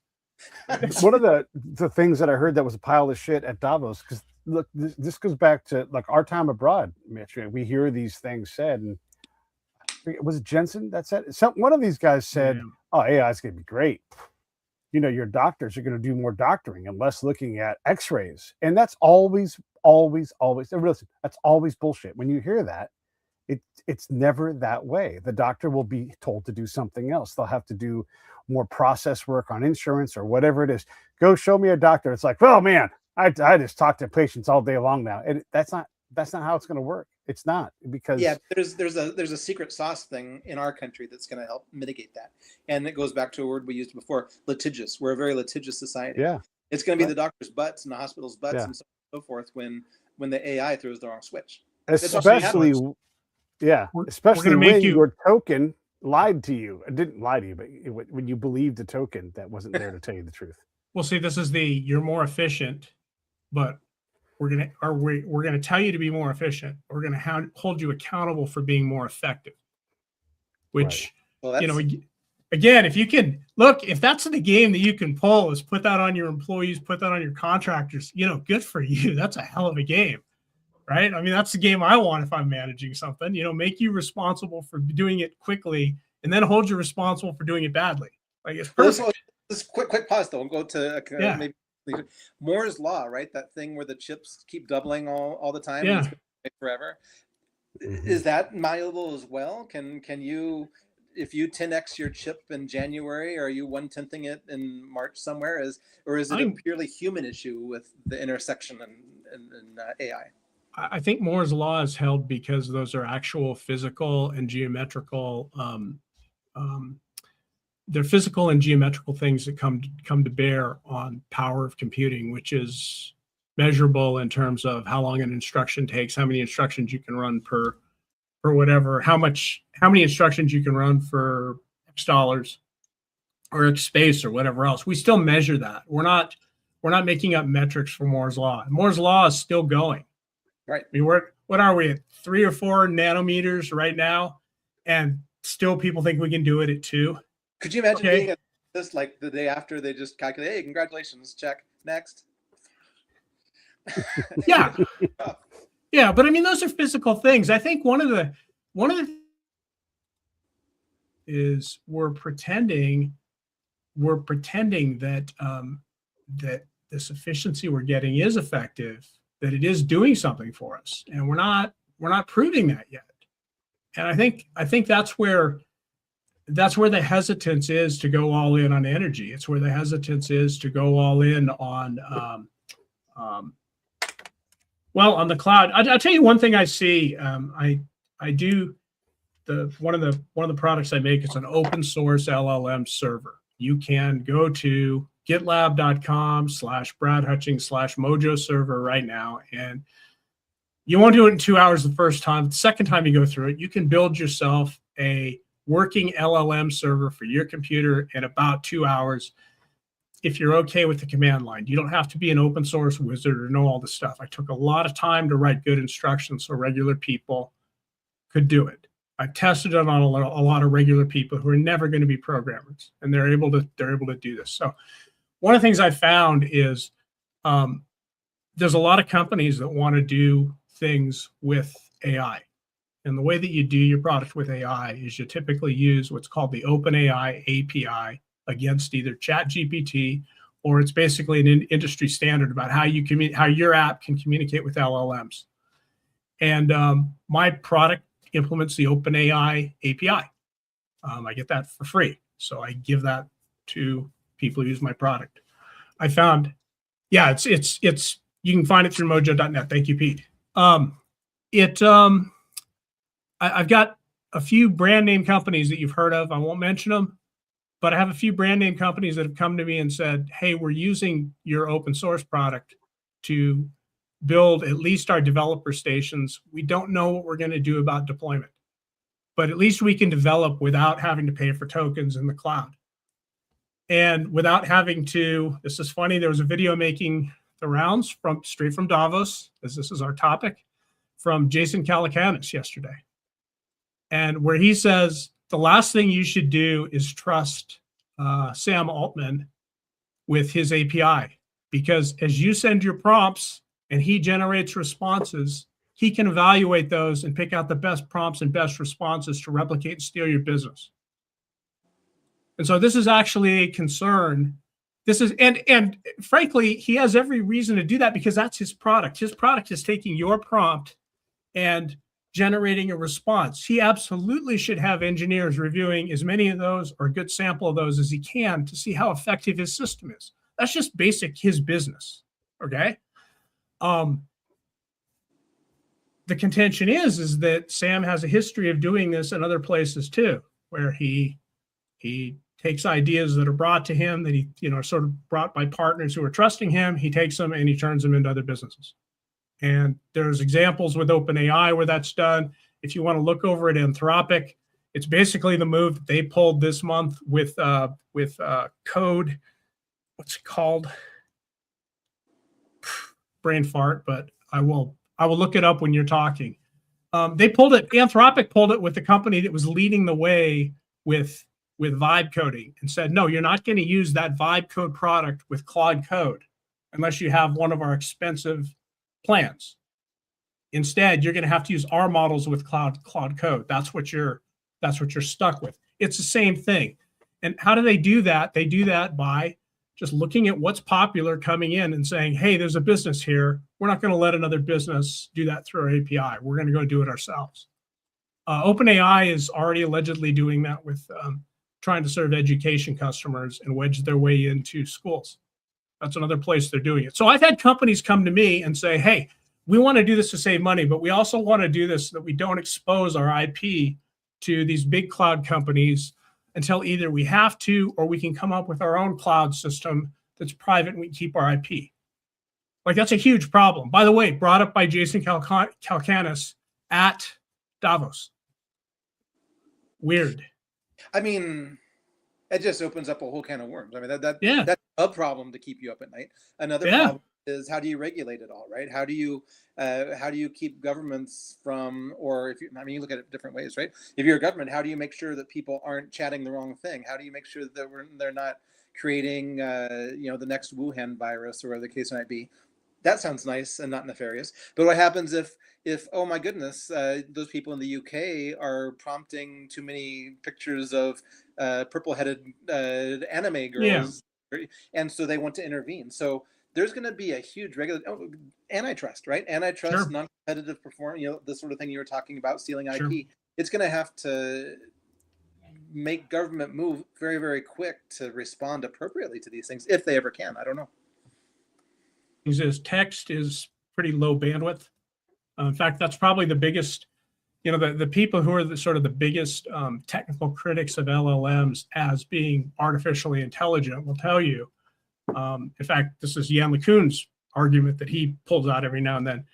One of the things that I heard that was a pile of shit at Davos, because look, this goes back to like our time abroad, Mitch. We hear these things said, and was it Jensen that said? One of these guys said, "Oh, AI is going to be great. Your doctors are going to do more doctoring and less looking at X-rays." And that's always. That's always bullshit. When you hear that, it's never that way. The doctor will be told to do something else. They'll have to do more process work on insurance or whatever it is. Go show me a doctor. It's like, well, man, I just talk to patients all day long now. And that's not how it's going to work. It's not, because there's a secret sauce thing in our country that's going to help mitigate that. And it goes back to a word we used before, litigious. We're a very litigious society. Yeah. It's going to be the doctor's butts and the hospital's butts and so forth when the AI throws the wrong switch. Especially when your token lied to you. It didn't lie to you, but when you believed the token that wasn't there to tell you the truth. Well, see, this is you're more efficient, but we're gonna tell you to be more efficient. We're gonna hold you accountable for being more effective. Which, again, if you can if that's the game that you can pull, is put that on your employees, put that on your contractors, good for you. That's a hell of a game, right? I mean, that's the game I want if I'm managing something. Make you responsible for doing it quickly, and then hold you responsible for doing it badly. Like, it's perfect. This quick pause though. We'll go to maybe Moore's law, right? That thing where the chips keep doubling all the time. Yeah. And it's forever. Is that malleable as well? Can you, if you 10x your chip in January, are you 1/10ing it in March somewhere? Or is it a purely human issue with the intersection and AI? I think Moore's law is held because those are actual physical and geometrical. They're physical and geometrical things that come to bear on power of computing, which is measurable in terms of how long an instruction takes, how many instructions you can run per whatever, how many instructions you can run for X dollars or X space or whatever else. We still measure that. We're not making up metrics for Moore's law. Moore's law is still going. Right. I mean, what are we at 3 or 4 nanometers right now, and still people think we can do it at 2. Could you imagine being at this like the day after they just calculate, hey, congratulations, check, next. Yeah. Yeah, but I mean, those are physical things. I think one of the is we're pretending that that this efficiency we're getting is effective, that it is doing something for us, and we're not proving that yet. And I think that's where the hesitance is to go all in on energy. It's where the hesitance is to go all in on on the cloud. I'll tell you one thing I see. I do one of the products I make is an open source LLM server. You can go to gitlab.com/Brad Hutchings/Mojo server right now, and you won't do it in 2 hours the first time. The second time you go through it, you can build yourself a working LLM server for your computer in about 2 hours. If you're okay with the command line, you don't have to be an open source wizard or know all this stuff. I took a lot of time to write good instructions so regular people could do it. I've tested it on a lot of regular people who are never going to be programmers, and they're able to do this. So one of the things I found is there's a lot of companies that want to do things with AI. And the way that you do your product with AI is you typically use what's called the OpenAI API against either ChatGPT, or it's basically an industry standard about how your app can communicate with LLMs. And my product implements the OpenAI API. I get that for free, so I give that to people who use my product. I found, it's you can find it through mojo.net. Thank you, Pete. I've got a few brand name companies that you've heard of. I won't mention them, but I have a few brand name companies that have come to me and said, hey, we're using your open source product to build at least our developer stations. We don't know what we're going to do about deployment, but at least we can develop without having to pay for tokens in the cloud. And without having to, this is funny, there was a video making the rounds straight from Davos, as this is our topic, from Jason Calacanis yesterday. And where he says, the last thing you should do is trust Sam Altman with his API, because as you send your prompts and he generates responses, he can evaluate those and pick out the best prompts and best responses to replicate and steal your business. And so this is actually a concern. This is, and frankly, he has every reason to do that because that's his product. His product is taking your prompt and generating a response. He absolutely should have engineers reviewing as many of those or a good sample of those as he can to see how effective his system is. That's just basic his business. Okay. The contention is that Sam has a history of doing this in other places too, where he takes ideas that are brought to him that he, are sort of brought by partners who are trusting him. He takes them and he turns them into other businesses. And there's examples with OpenAI where that's done. If you want to look over at Anthropic, it's basically the move that they pulled this month with code. What's it called? Brain fart, but I will look it up when you're talking. They pulled it. Anthropic pulled it with the company that was leading the way with vibe coding and said, no, you're not going to use that vibe code product with Claude Code unless you have one of our expensive plans. Instead, you're going to have to use our models with Claude Code. That's what you're stuck with. It's the same thing. And how do they do that? They do that by just looking at what's popular coming in and saying, hey, there's a business here. we're not going to let another business do that through our API. We're going to go do it ourselves. OpenAI is already allegedly doing that with trying to serve education customers and wedge their way into schools. That's another place they're doing it. So I've had companies come to me and say, hey, we want to do this to save money, but we also want to do this so that we don't expose our IP to these big cloud companies until either we have to or we can come up with our own cloud system that's private and we keep our IP. Like, that's a huge problem. By the way, brought up by Jason Calacanis at Davos. Weird. I mean, it just opens up a whole can of worms. I mean, that's a problem to keep you up at night. Another problem is, how do you regulate it all, right? How do you keep governments from, or if you, I mean, you look at it different ways, right? If you're a government, how do you make sure that people aren't chatting the wrong thing? How do you make sure that they're not creating, the next Wuhan virus or whatever the case might be? That sounds nice and not nefarious. But what happens if oh my goodness, those people in the UK are prompting too many pictures of purple-headed anime girls, and so they want to intervene? So there's going to be a huge antitrust, right? Antitrust, non-competitive performance, the sort of thing you were talking about, stealing IP. It's going to have to make government move very, very quick to respond appropriately to these things, if they ever can. I don't know. Is text is pretty low bandwidth. In fact, that's probably the biggest, the people who are the biggest technical critics of LLMs as being artificially intelligent will tell you. In fact, this is Jan LeCun's argument that he pulls out every now and then,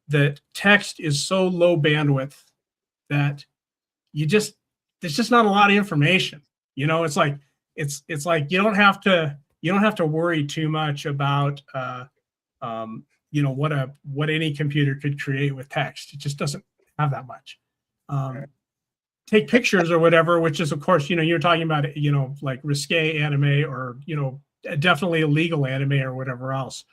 that text is so low bandwidth that there's just not a lot of information. It's like you don't have to worry too much about what any computer could create with text. It just doesn't have that much. Take pictures or whatever, which is, of course, you're talking about, like risque anime or, definitely illegal anime or whatever else.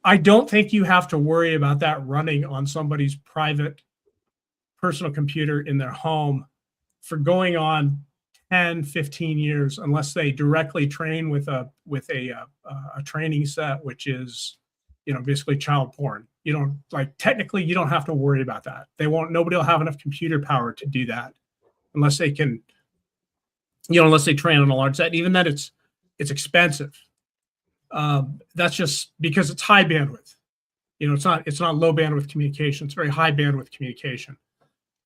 I don't think you have to worry about that running on somebody's private personal computer in their home for going on 10, 15 years, unless they directly train with a training set, which is, basically child porn. Technically you don't have to worry about that. Nobody will have enough computer power to do that unless they can, unless they train on a large set. Even that it's expensive. That's just because it's high bandwidth. It's not low bandwidth communication. It's very high bandwidth communication.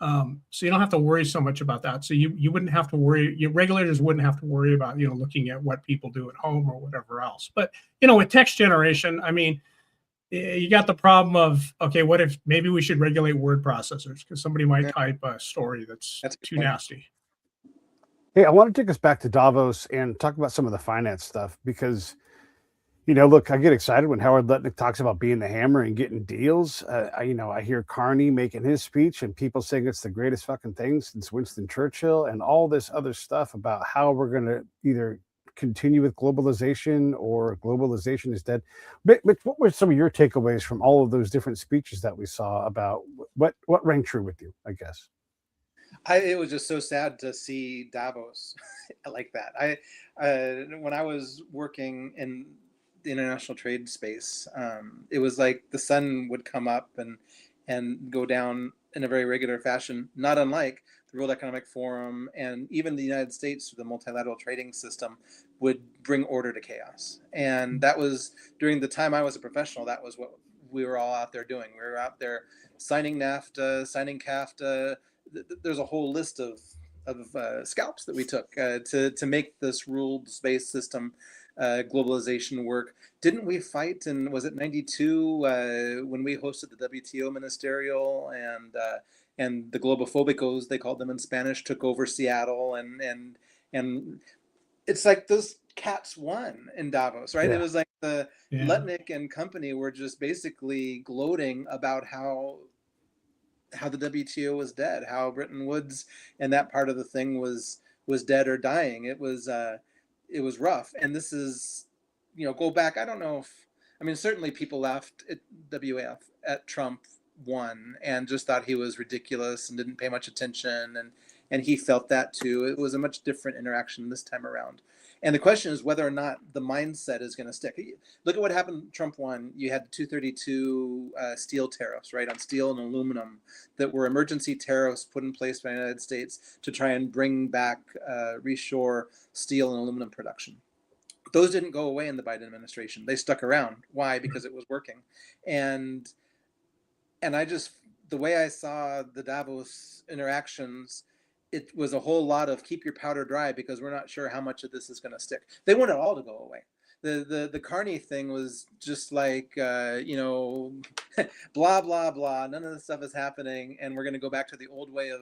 So you don't have to worry so much about that. So you wouldn't have to worry. Your regulators wouldn't have to worry about, looking at what people do at home or whatever else. But, with text generation, I mean, you got the problem of, okay, what if maybe we should regulate word processors because somebody might type a story that's too nasty. Hey, I want to take us back to Davos and talk about some of the finance stuff because, look, I get excited when Howard Lutnick talks about being the hammer and getting deals. I hear Carney making his speech and people saying it's the greatest fucking thing since Winston Churchill and all this other stuff about how we're going to either continue with globalization or globalization is dead. But what were some of your takeaways from all of those different speeches that we saw about what rang true with you, I guess? It was just so sad to see Davos like that. When I was working in the international trade space, it was like the sun would come up and go down in a very regular fashion, not unlike the World Economic Forum and even the United States, the multilateral trading system, would bring order to chaos. And that was during the time I was a professional. That was what we were all out there doing. We were out there signing NAFTA, signing CAFTA. There's a whole list of scalps that we took to make this rules-based system globalization work. Didn't we fight in, was it 92 when we hosted the WTO ministerial and the Globophobicos, they called them in Spanish, took over Seattle and it's like those cats won in Davos, right? Yeah. It was like the Lutnick and company were just basically gloating about how the WTO was dead, how Bretton Woods and that part of the thing was dead or dying. It was rough. And this is, go back. I don't know if, certainly people laughed at WAF at Trump won and just thought he was ridiculous and didn't pay much attention. And he felt that too. It was a much different interaction this time around. And the question is whether or not the mindset is going to stick. Look at what happened. Trump won. You had the 232 steel tariffs, right, on steel and aluminum that were emergency tariffs put in place by the United States to try and bring back reshore steel and aluminum production. Those didn't go away in the Biden administration. They stuck around. Why? Because it was working. And I just, the way I saw the Davos interactions, it was a whole lot of keep your powder dry because we're not sure how much of this is going to stick. They want it all to go away. The Carney thing was just like, you know, blah, blah, blah. None of this stuff is happening. And we're going to go back to the old way of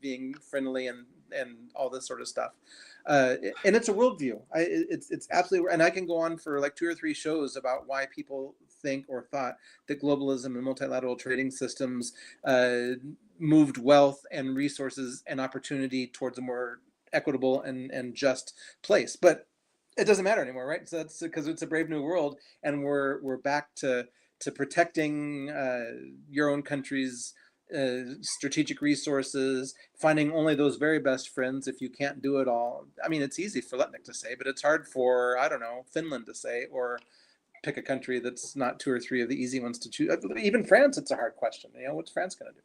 being friendly and all this sort of stuff. And it's a worldview. It's absolutely, and I can go on for like 2 or 3 shows about why people think or thought that globalism and multilateral trading systems moved wealth and resources and opportunity towards a more equitable and just place. But it doesn't matter anymore, right? So that's because it's a brave new world, and we're back to protecting your own country's strategic resources, finding only those very best friends if you can't do it all. I mean, it's easy for Letnick to say, but it's hard for, I don't know, Finland to say, or pick a country that's not 2 or 3 of the easy ones to choose. Even France, it's a hard question. You know, what's France going to do?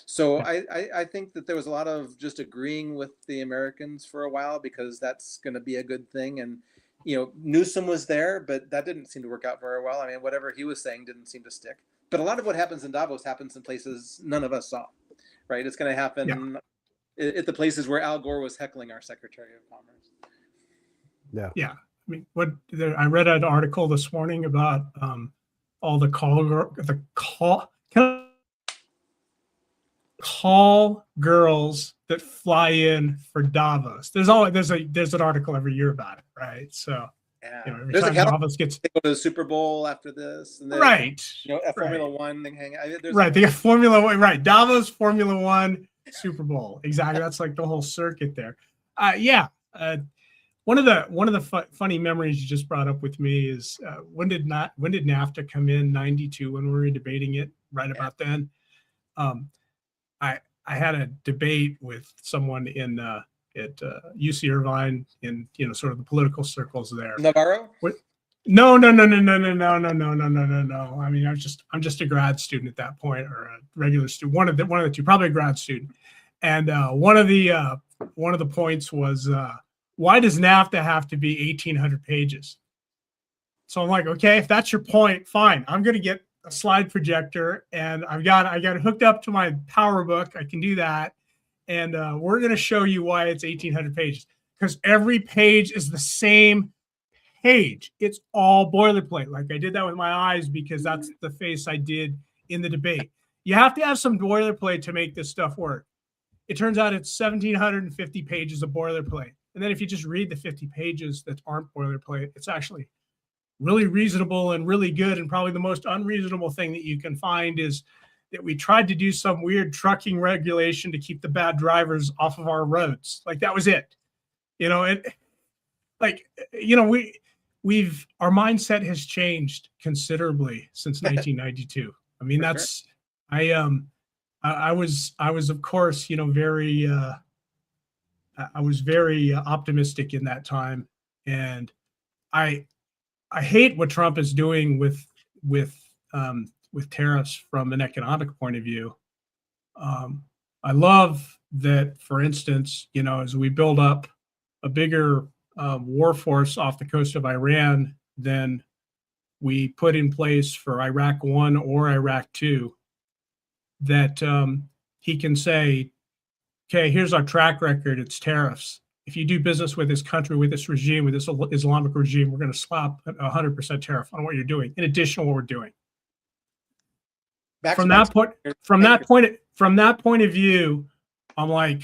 So I think that there was a lot of just agreeing with the Americans for a while because that's going to be a good thing. And, you know, Newsom was there, but that didn't seem to work out very well. I mean, whatever he was saying didn't seem to stick. But a lot of what happens in Davos happens in places none of us saw, right? It's going to happen at the places where Al Gore was heckling our Secretary of Commerce. Yeah. I mean, I read an article this morning about all the call girls that fly in for Davos. There's an article every year about it, right? So yeah, you know, every there's time Davos gets they go to the Super Bowl after this, and right, you know, Formula One thing hang out. Right, they got Formula One, right? Davos, Formula One, Super Bowl, exactly. That's like the whole circuit there. One of the funny memories you just brought up with me is when did NAFTA come in? 92, when we were debating it, right about then. I had a debate with someone at UC Irvine in, you know, sort of the political circles there. Navarro? No. I mean, I'm just a grad student at that point, or a regular student. One of the two, probably a grad student. And one of the points was, why does NAFTA have to be 1,800 pages? So I'm like, okay, if that's your point, fine. I'm going to get a slide projector, and I got it hooked up to my PowerBook. I can do that. And we're going to show you why it's 1,800 pages, because every page is the same page. It's all boilerplate. Like I did that with my eyes because that's the face I did in the debate. You have to have some boilerplate to make this stuff work. It turns out it's 1,750 pages of boilerplate. And then if you just read the 50 pages that aren't boilerplate, it's actually really reasonable and really good. And probably the most unreasonable thing that you can find is that we tried to do some weird trucking regulation to keep the bad drivers off of our roads. Like that was it. You know, our mindset has changed considerably since 1992. I mean, that's, I was of course, you know, very optimistic in that time. And I hate what Trump is doing with tariffs from an economic point of view. I love that, for instance, you know, as we build up a bigger war force off the coast of Iran than we put in place for Iraq 1 or Iraq 2, that he can say, okay, here's our track record, it's tariffs. If you do business with this country, with this regime, with this Islamic regime, we're going to slap 100% tariff on what you're doing, in addition to what we're doing. From that point of view, I'm like,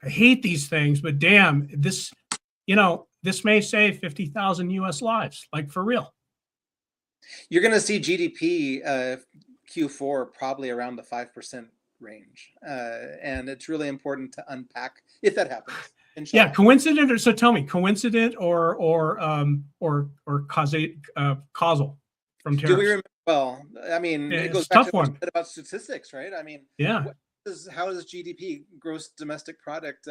I hate these things, but damn, this may save 50,000 U.S. lives, like for real. You're going to see GDP Q4 probably around the 5% range, and it's really important to unpack if that happens. Yeah, coincident or so? Tell me, coincident or causal from tariffs? Do we remember? Well, I mean, it goes back to what you said about statistics, right? I mean, yeah. how does GDP, gross domestic product,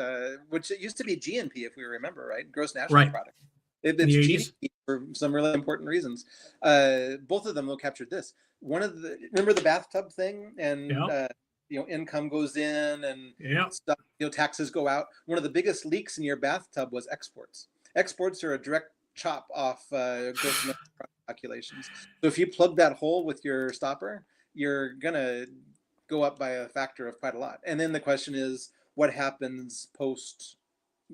which it used to be GNP if we remember, right? Gross national product. It's GDP for some really important reasons. Both of them though captured this. Remember the bathtub thing, and income goes in and stuff, taxes go out. One of the biggest leaks in your bathtub was exports. Exports are a direct chop off gross domestic product calculations. So if you plug that hole with your stopper, you're gonna go up by a factor of quite a lot. And then the question is, what happens post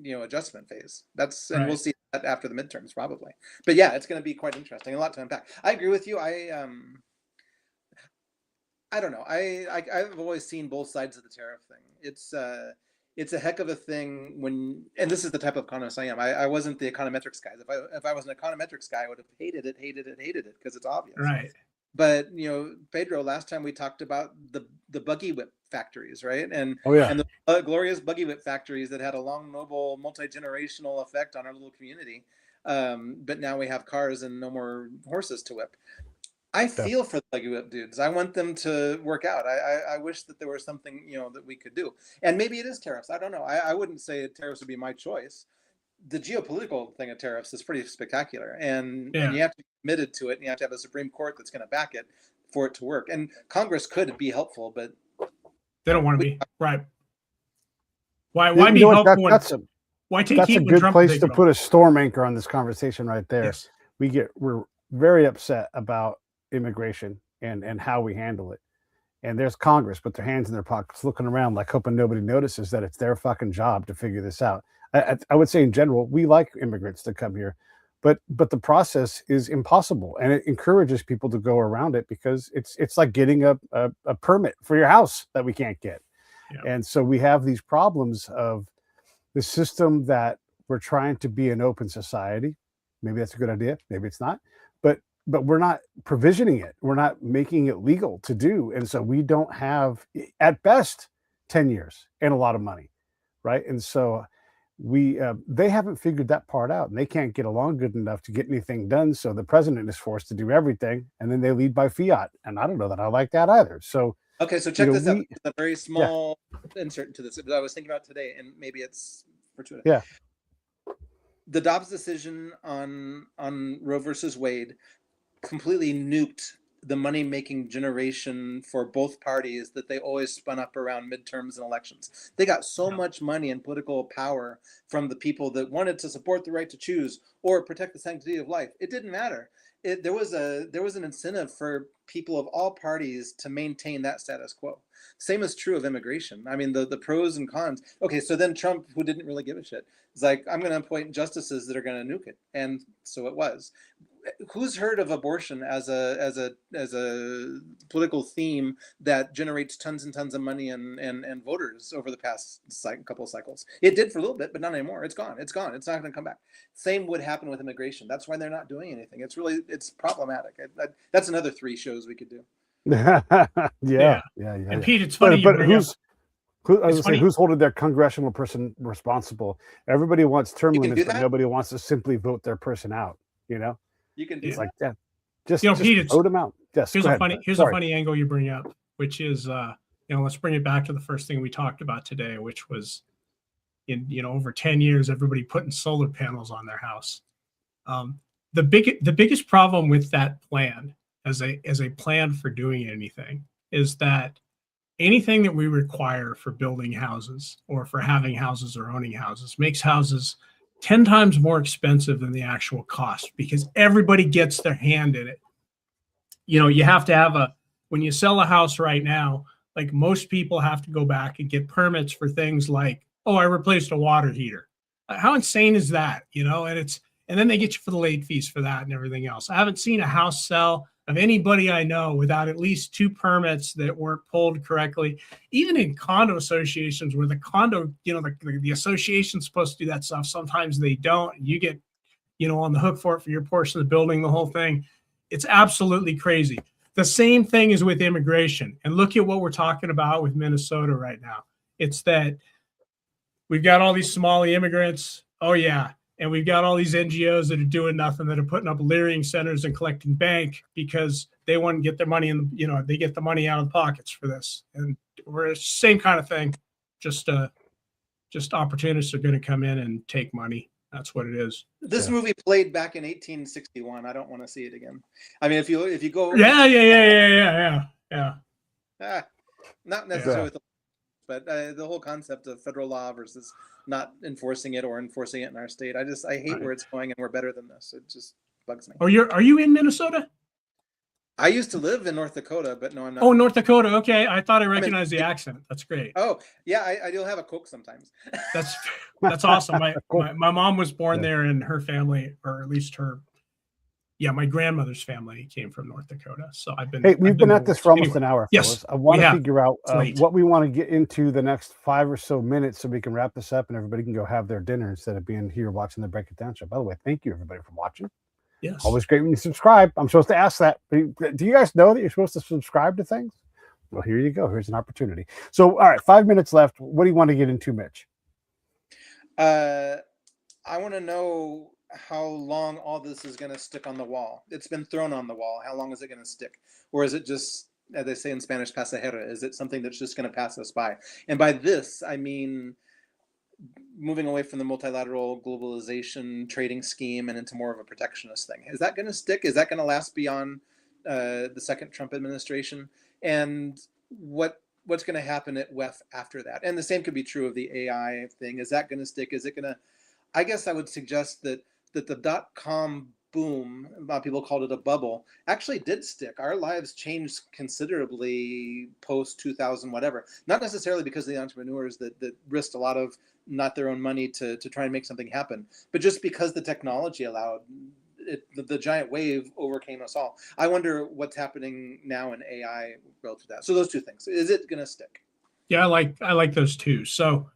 adjustment phase? And we'll see that after the midterms probably. But yeah, it's going to be quite interesting. A lot to unpack. I agree with you. I don't know. I've always seen both sides of the tariff thing. It's a heck of a thing and this is the type of economist I am. I wasn't the econometrics guy. If I was an econometrics guy, I would have hated it because it's obvious. Right. But Pedro, last time we talked about the buggy whip factories, right? And and the glorious buggy whip factories that had a long, noble, multi-generational effect on our little community. But now we have cars and no more horses to whip. I feel for the buggy whip dudes. I want them to work out. I wish that there was something that we could do. And maybe it is tariffs. I don't know. I wouldn't say tariffs would be my choice. The geopolitical thing of tariffs is pretty spectacular, and you have to be committed to it, and you have to have a Supreme Court that's going to back it for it to work. And Congress could be helpful, but they don't want to be. Right. Why be helpful? Why take heat? That's a good place to put a storm anchor on this conversation right there. Yes. We're very upset about immigration and how we handle it. And there's Congress with their hands in their pockets looking around like hoping nobody notices that it's their fucking job to figure this out. I would say in general, we like immigrants to come here, but the process is impossible, and it encourages people to go around it because it's like getting a permit for your house that we can't get. Yeah. And so we have these problems of the system that we're trying to be an open society. Maybe that's a good idea. Maybe it's not, but we're not provisioning it. We're not making it legal to do. And so we don't have, at best, 10 years and a lot of money. Right. And so they haven't figured that part out, and they can't get along good enough to get anything done. So the president is forced to do everything, and then they lead by fiat. And I don't know that I like that either. So okay, so check this out. It's a very small insert into this that I was thinking about today, and maybe it's fortuitous. Yeah. The Dobbs decision on Roe versus Wade completely nuked the money-making generation for both parties that they always spun up around midterms and elections. They got so much money and political power from the people that wanted to support the right to choose or protect the sanctity of life. It didn't matter. There was an incentive for people of all parties to maintain that status quo. Same is true of immigration. I mean, the pros and cons. Okay, so then Trump, who didn't really give a shit, is like, I'm going to appoint justices that are going to nuke it, and so it was. Who's heard of abortion as a political theme that generates tons and tons of money and voters over the past couple of cycles? It did for a little bit, but not anymore. It's gone. It's not going to come back. Same would happen with immigration. That's why they're not doing anything. It's problematic. That's another 3 shows we could do. Yeah. And Pete, it's funny. But who's holding their congressional person responsible? Everybody wants term limits, but nobody wants to simply vote their person out. You can do it's like that. Just Pete, vote them out. Yes. Here's a funny angle you bring up, which is let's bring it back to the first thing we talked about today, which was in over 10 years, everybody putting solar panels on their house. The biggest problem with that plan as a plan for doing anything is that anything that we require for building houses or for having houses or owning houses makes houses 10 times more expensive than the actual cost because everybody gets their hand in it. You have to have when you sell a house right now, like most people have to go back and get permits for things like, oh, I replaced a water heater. How insane is that? And then they get you for the late fees for that and everything else. I haven't seen a house sell of anybody I know without at least 2 permits that weren't pulled correctly. Even in condo associations where the condo, the association's supposed to do that stuff. Sometimes they don't. You get, on the hook for it for your portion of the building, the whole thing. It's absolutely crazy. The same thing is with immigration. And look at what we're talking about with Minnesota right now. It's that we've got all these Somali immigrants. Oh, yeah. And we've got all these NGOs that are doing nothing, that are putting up leering centers and collecting bank because they want to get their money in, they get the money out of the pockets for this. And we're same kind of thing. Just opportunists are going to come in and take money. That's what it is. This movie played back in 1861. I don't want to see it again. I mean, if you go, yeah. Not necessarily, but the whole concept of federal law versus not enforcing it or enforcing it in our state. I hate where it's going, and we're better than this. It just bugs me. Oh, are you in Minnesota? I used to live in North Dakota, but no, I'm not. Oh, North Dakota. Okay, I thought I recognized the accent. That's great. Oh, yeah, I do have a Coke sometimes. That's awesome. My mom was born there, and her family, or at least my grandmother's family came from North Dakota. So we've been at this for almost an hour. Yes, fellas. I want to figure out what we want to get into the next 5 or so minutes so we can wrap this up and everybody can go have their dinner instead of being here watching the Break It Down show. By the way, thank you everybody for watching. Yes. Always great when you subscribe. I'm supposed to ask that. Do you guys know that you're supposed to subscribe to things? Well, here you go. Here's an opportunity. So, all right, 5 minutes left. What do you want to get into, Mitch? I want to know how long all this is going to stick on the wall. It's been thrown on the wall. How long is it going to stick? Or is it just, as they say in Spanish, pasajera? Is it something that's just going to pass us by? And by this, I mean moving away from the multilateral globalization trading scheme and into more of a protectionist thing. Is that going to stick? Is that going to last beyond the second Trump administration? And what's going to happen at WEF after that? And the same could be true of the AI thing. Is that going to stick? Is it going to? I guess I would suggest that the .com boom, a lot of people called it a bubble, actually did stick. Our lives changed considerably post 2000 whatever. Not necessarily because of the entrepreneurs that risked a lot of not their own money to try and make something happen, but just because the technology allowed it, the giant wave overcame us all. I wonder what's happening now in AI relative to that. So those two things. Is it going to stick? Yeah, I like those two. So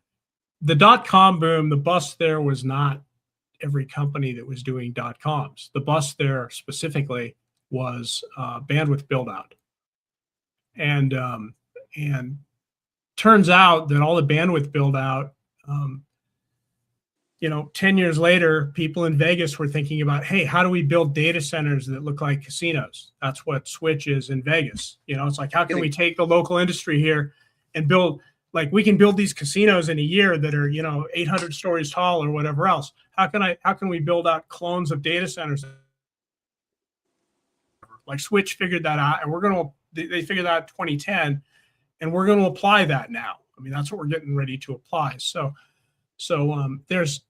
the .com boom, the bust there was not every company that was doing .coms. The bust there specifically was bandwidth build out. And turns out that all the bandwidth build out, 10 years later, people in Vegas were thinking about, hey, how do we build data centers that look like casinos? That's what Switch is in Vegas. It's like, how can we take the local industry here and build, like, we can build these casinos in a year that are, 800 stories tall or whatever else. How can we build out clones of data centers? Like Switch figured that out, and they figured that out in 2010, and we're going to apply that now. I mean, that's what we're getting ready to apply. So there's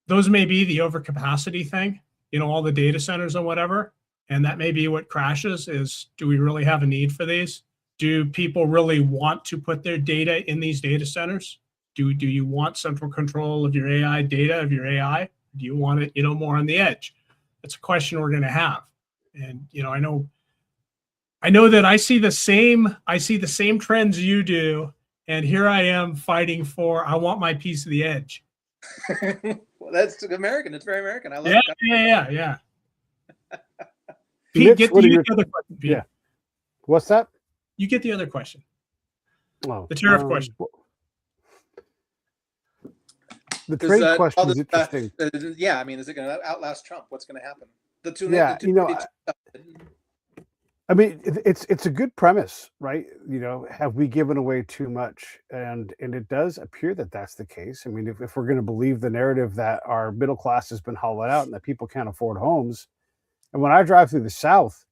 those may be the overcapacity thing, all the data centers and whatever, and that may be what crashes is, do we really have a need for these? Do people really want to put their data in these data centers? Do you want central control of your AI data, of your AI? Do you want it, more on the edge? That's a question we're going to have. And, I know that I see the same trends you do. And here I am fighting I want my piece of the edge. Well, that's American. It's very American. I love it. Yeah. Pete, get the other question, Pete. Yeah. What's that? You get the other question. Oh, the tariff question. The trade question is interesting. Yeah, I mean, is it going to outlast Trump? What's going to happen? I mean, it's a good premise, right? Have we given away too much? And it does appear that that's the case. I mean, if we're going to believe the narrative that our middle class has been hollowed out and that people can't afford homes, and when I drive through the South,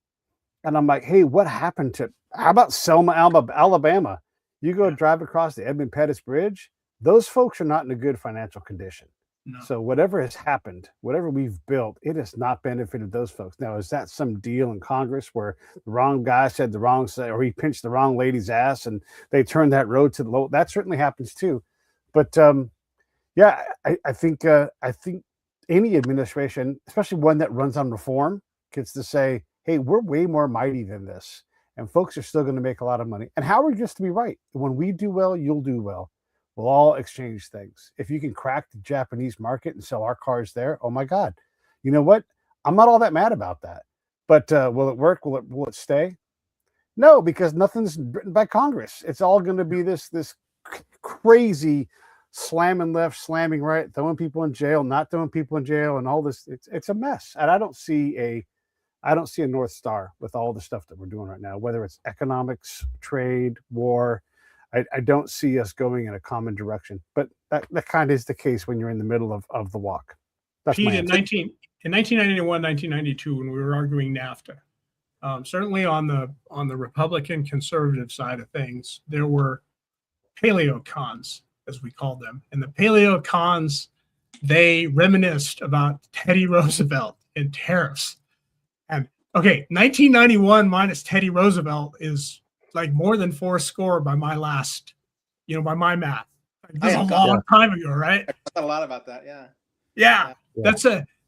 and I'm like, hey, what happened how about Selma, Alabama? You go drive across the Edmund Pettus Bridge, those folks are not in a good financial condition. No. So whatever has happened, whatever we've built, it has not benefited those folks. Now, is that some deal in Congress where the wrong guy said the wrong thing, or he pinched the wrong lady's ass and they turned that road to the low? That certainly happens too. But I think any administration, especially one that runs on reform, gets to say, hey, we're way more mighty than this. And folks are still going to make a lot of money. And Howard used to be right. When we do well, you'll do well. We'll all exchange things. If you can crack the Japanese market and sell our cars there, oh my God. You know what? I'm not all that mad about that. But will it work? Will it stay? No, because nothing's written by Congress. It's all going to be this crazy slamming left, slamming right, throwing people in jail, not throwing people in jail, and all this. It's a mess. And I don't see I don't see a North Star with all the stuff that we're doing right now, whether it's economics, trade, war. I don't see us going in a common direction, but that kind of is the case when you're in the middle of the walk. That's Pete, my in 1991, 1992, when we were arguing NAFTA, certainly on the Republican conservative side of things, there were paleocons, as we called them. And the paleocons, they reminisced about Teddy Roosevelt and tariffs. And okay, 1991 minus Teddy Roosevelt is like more than 4 score by my last, by my math. That's a long time ago, right? I thought a lot about that. Yeah. Yeah.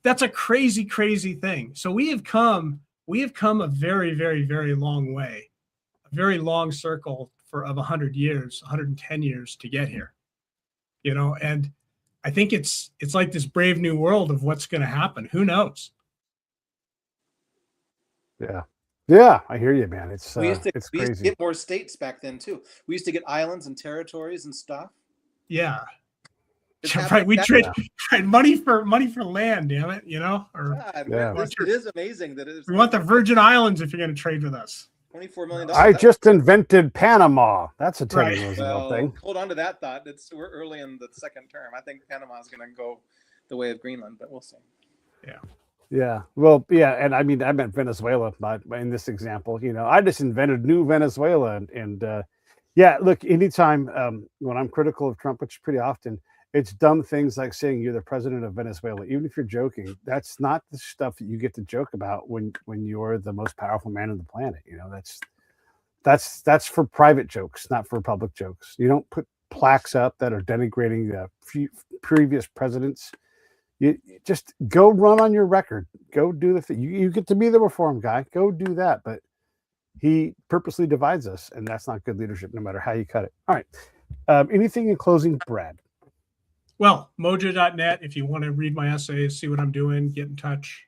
That's a crazy, crazy thing. So we have come a very, very, very long way, a very long circle of 100 years, 110 years to get here, and I think it's like this brave new world of what's going to happen. Who knows? Yeah, I hear you, man. It's we used to crazy. get more states back then too. We used to get islands and territories and stuff. Yeah. Right. We trade money for land, damn it, It is amazing that we want the Virgin Islands if you're going to trade with us. $24 million. I just invented Panama. That's a Teddy Roosevelt thing. Hold on to that thought. We're early in the second term. I think Panama is going to go the way of Greenland, but we'll see. Yeah. Well, yeah. And I mean, I meant Venezuela in this example. I just invented new Venezuela. And look, anytime when I'm critical of Trump, which is pretty often, it's dumb things like saying you're the president of Venezuela. Even if you're joking, that's not the stuff that you get to joke about when you're the most powerful man on the planet. That's for private jokes, not for public jokes. You don't put plaques up that are denigrating the previous presidents. You just go run on your record. Go do the thing. You get to be the reform guy. Go do that. But he purposely divides us, and that's not good leadership, no matter how you cut it. All right. Anything in closing, Brad? Well, mojo.net. If you want to read my essays, see what I'm doing, get in touch.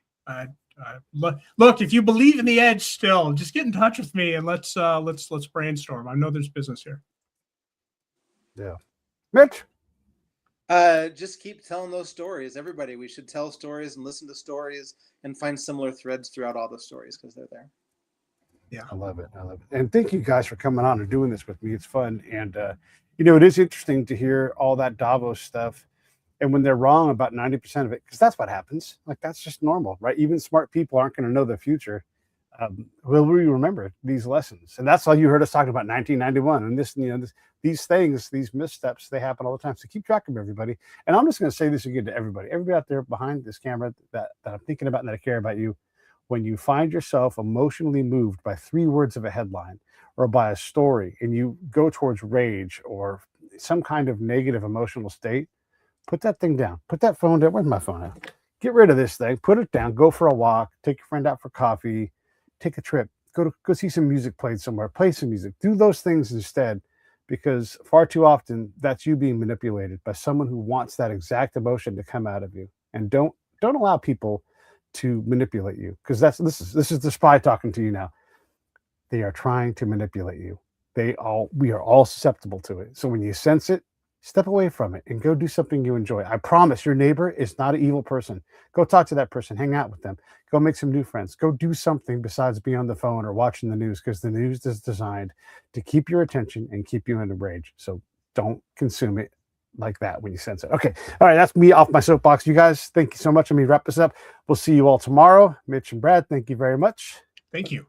Look, if you believe in the edge still, just get in touch with me and let's brainstorm. I know there's business here. Yeah. Mitch? Just keep telling those stories. Everybody, we should tell stories and listen to stories and find similar threads throughout all the stories because they're there. Yeah. I love it. And thank you guys for coming on and doing this with me. It's fun. And, it is interesting to hear all that Davos stuff. And when they're wrong about 90% of it, because that's what happens. Like, that's just normal, right? Even smart people aren't going to know the future. Will we remember these lessons? And that's all you heard us talking about 1991. And these things, these missteps, they happen all the time. So keep track of everybody. And I'm just going to say this again to everybody out there behind this camera that I'm thinking about and that I care about you. When you find yourself emotionally moved by 3 words of a headline or by a story, and you go towards rage or some kind of negative emotional state, put that thing down. Put that phone down. Where's my phone at? Get rid of this thing. Put it down. Go for a walk. Take your friend out for coffee. Take a trip. Go see some music played somewhere. Play some music. Do those things instead, because far too often that's you being manipulated by someone who wants that exact emotion to come out of you. And don't allow people to manipulate you, because this is the spy talking to you now. They are trying to manipulate you. We are all susceptible to it. So when you sense it, step away from it and go do something you enjoy. I promise your neighbor is not an evil person. Go talk to that person, hang out with them, go make some new friends, go do something besides being on the phone or watching the news, because the news is designed to keep your attention and keep you in a rage. So don't consume it like that when you sense it. Okay. All right. That's me off my soapbox. You guys, thank you so much. Let me wrap this up. We'll see you all tomorrow. Mitch and Brad, thank you very much. Thank you.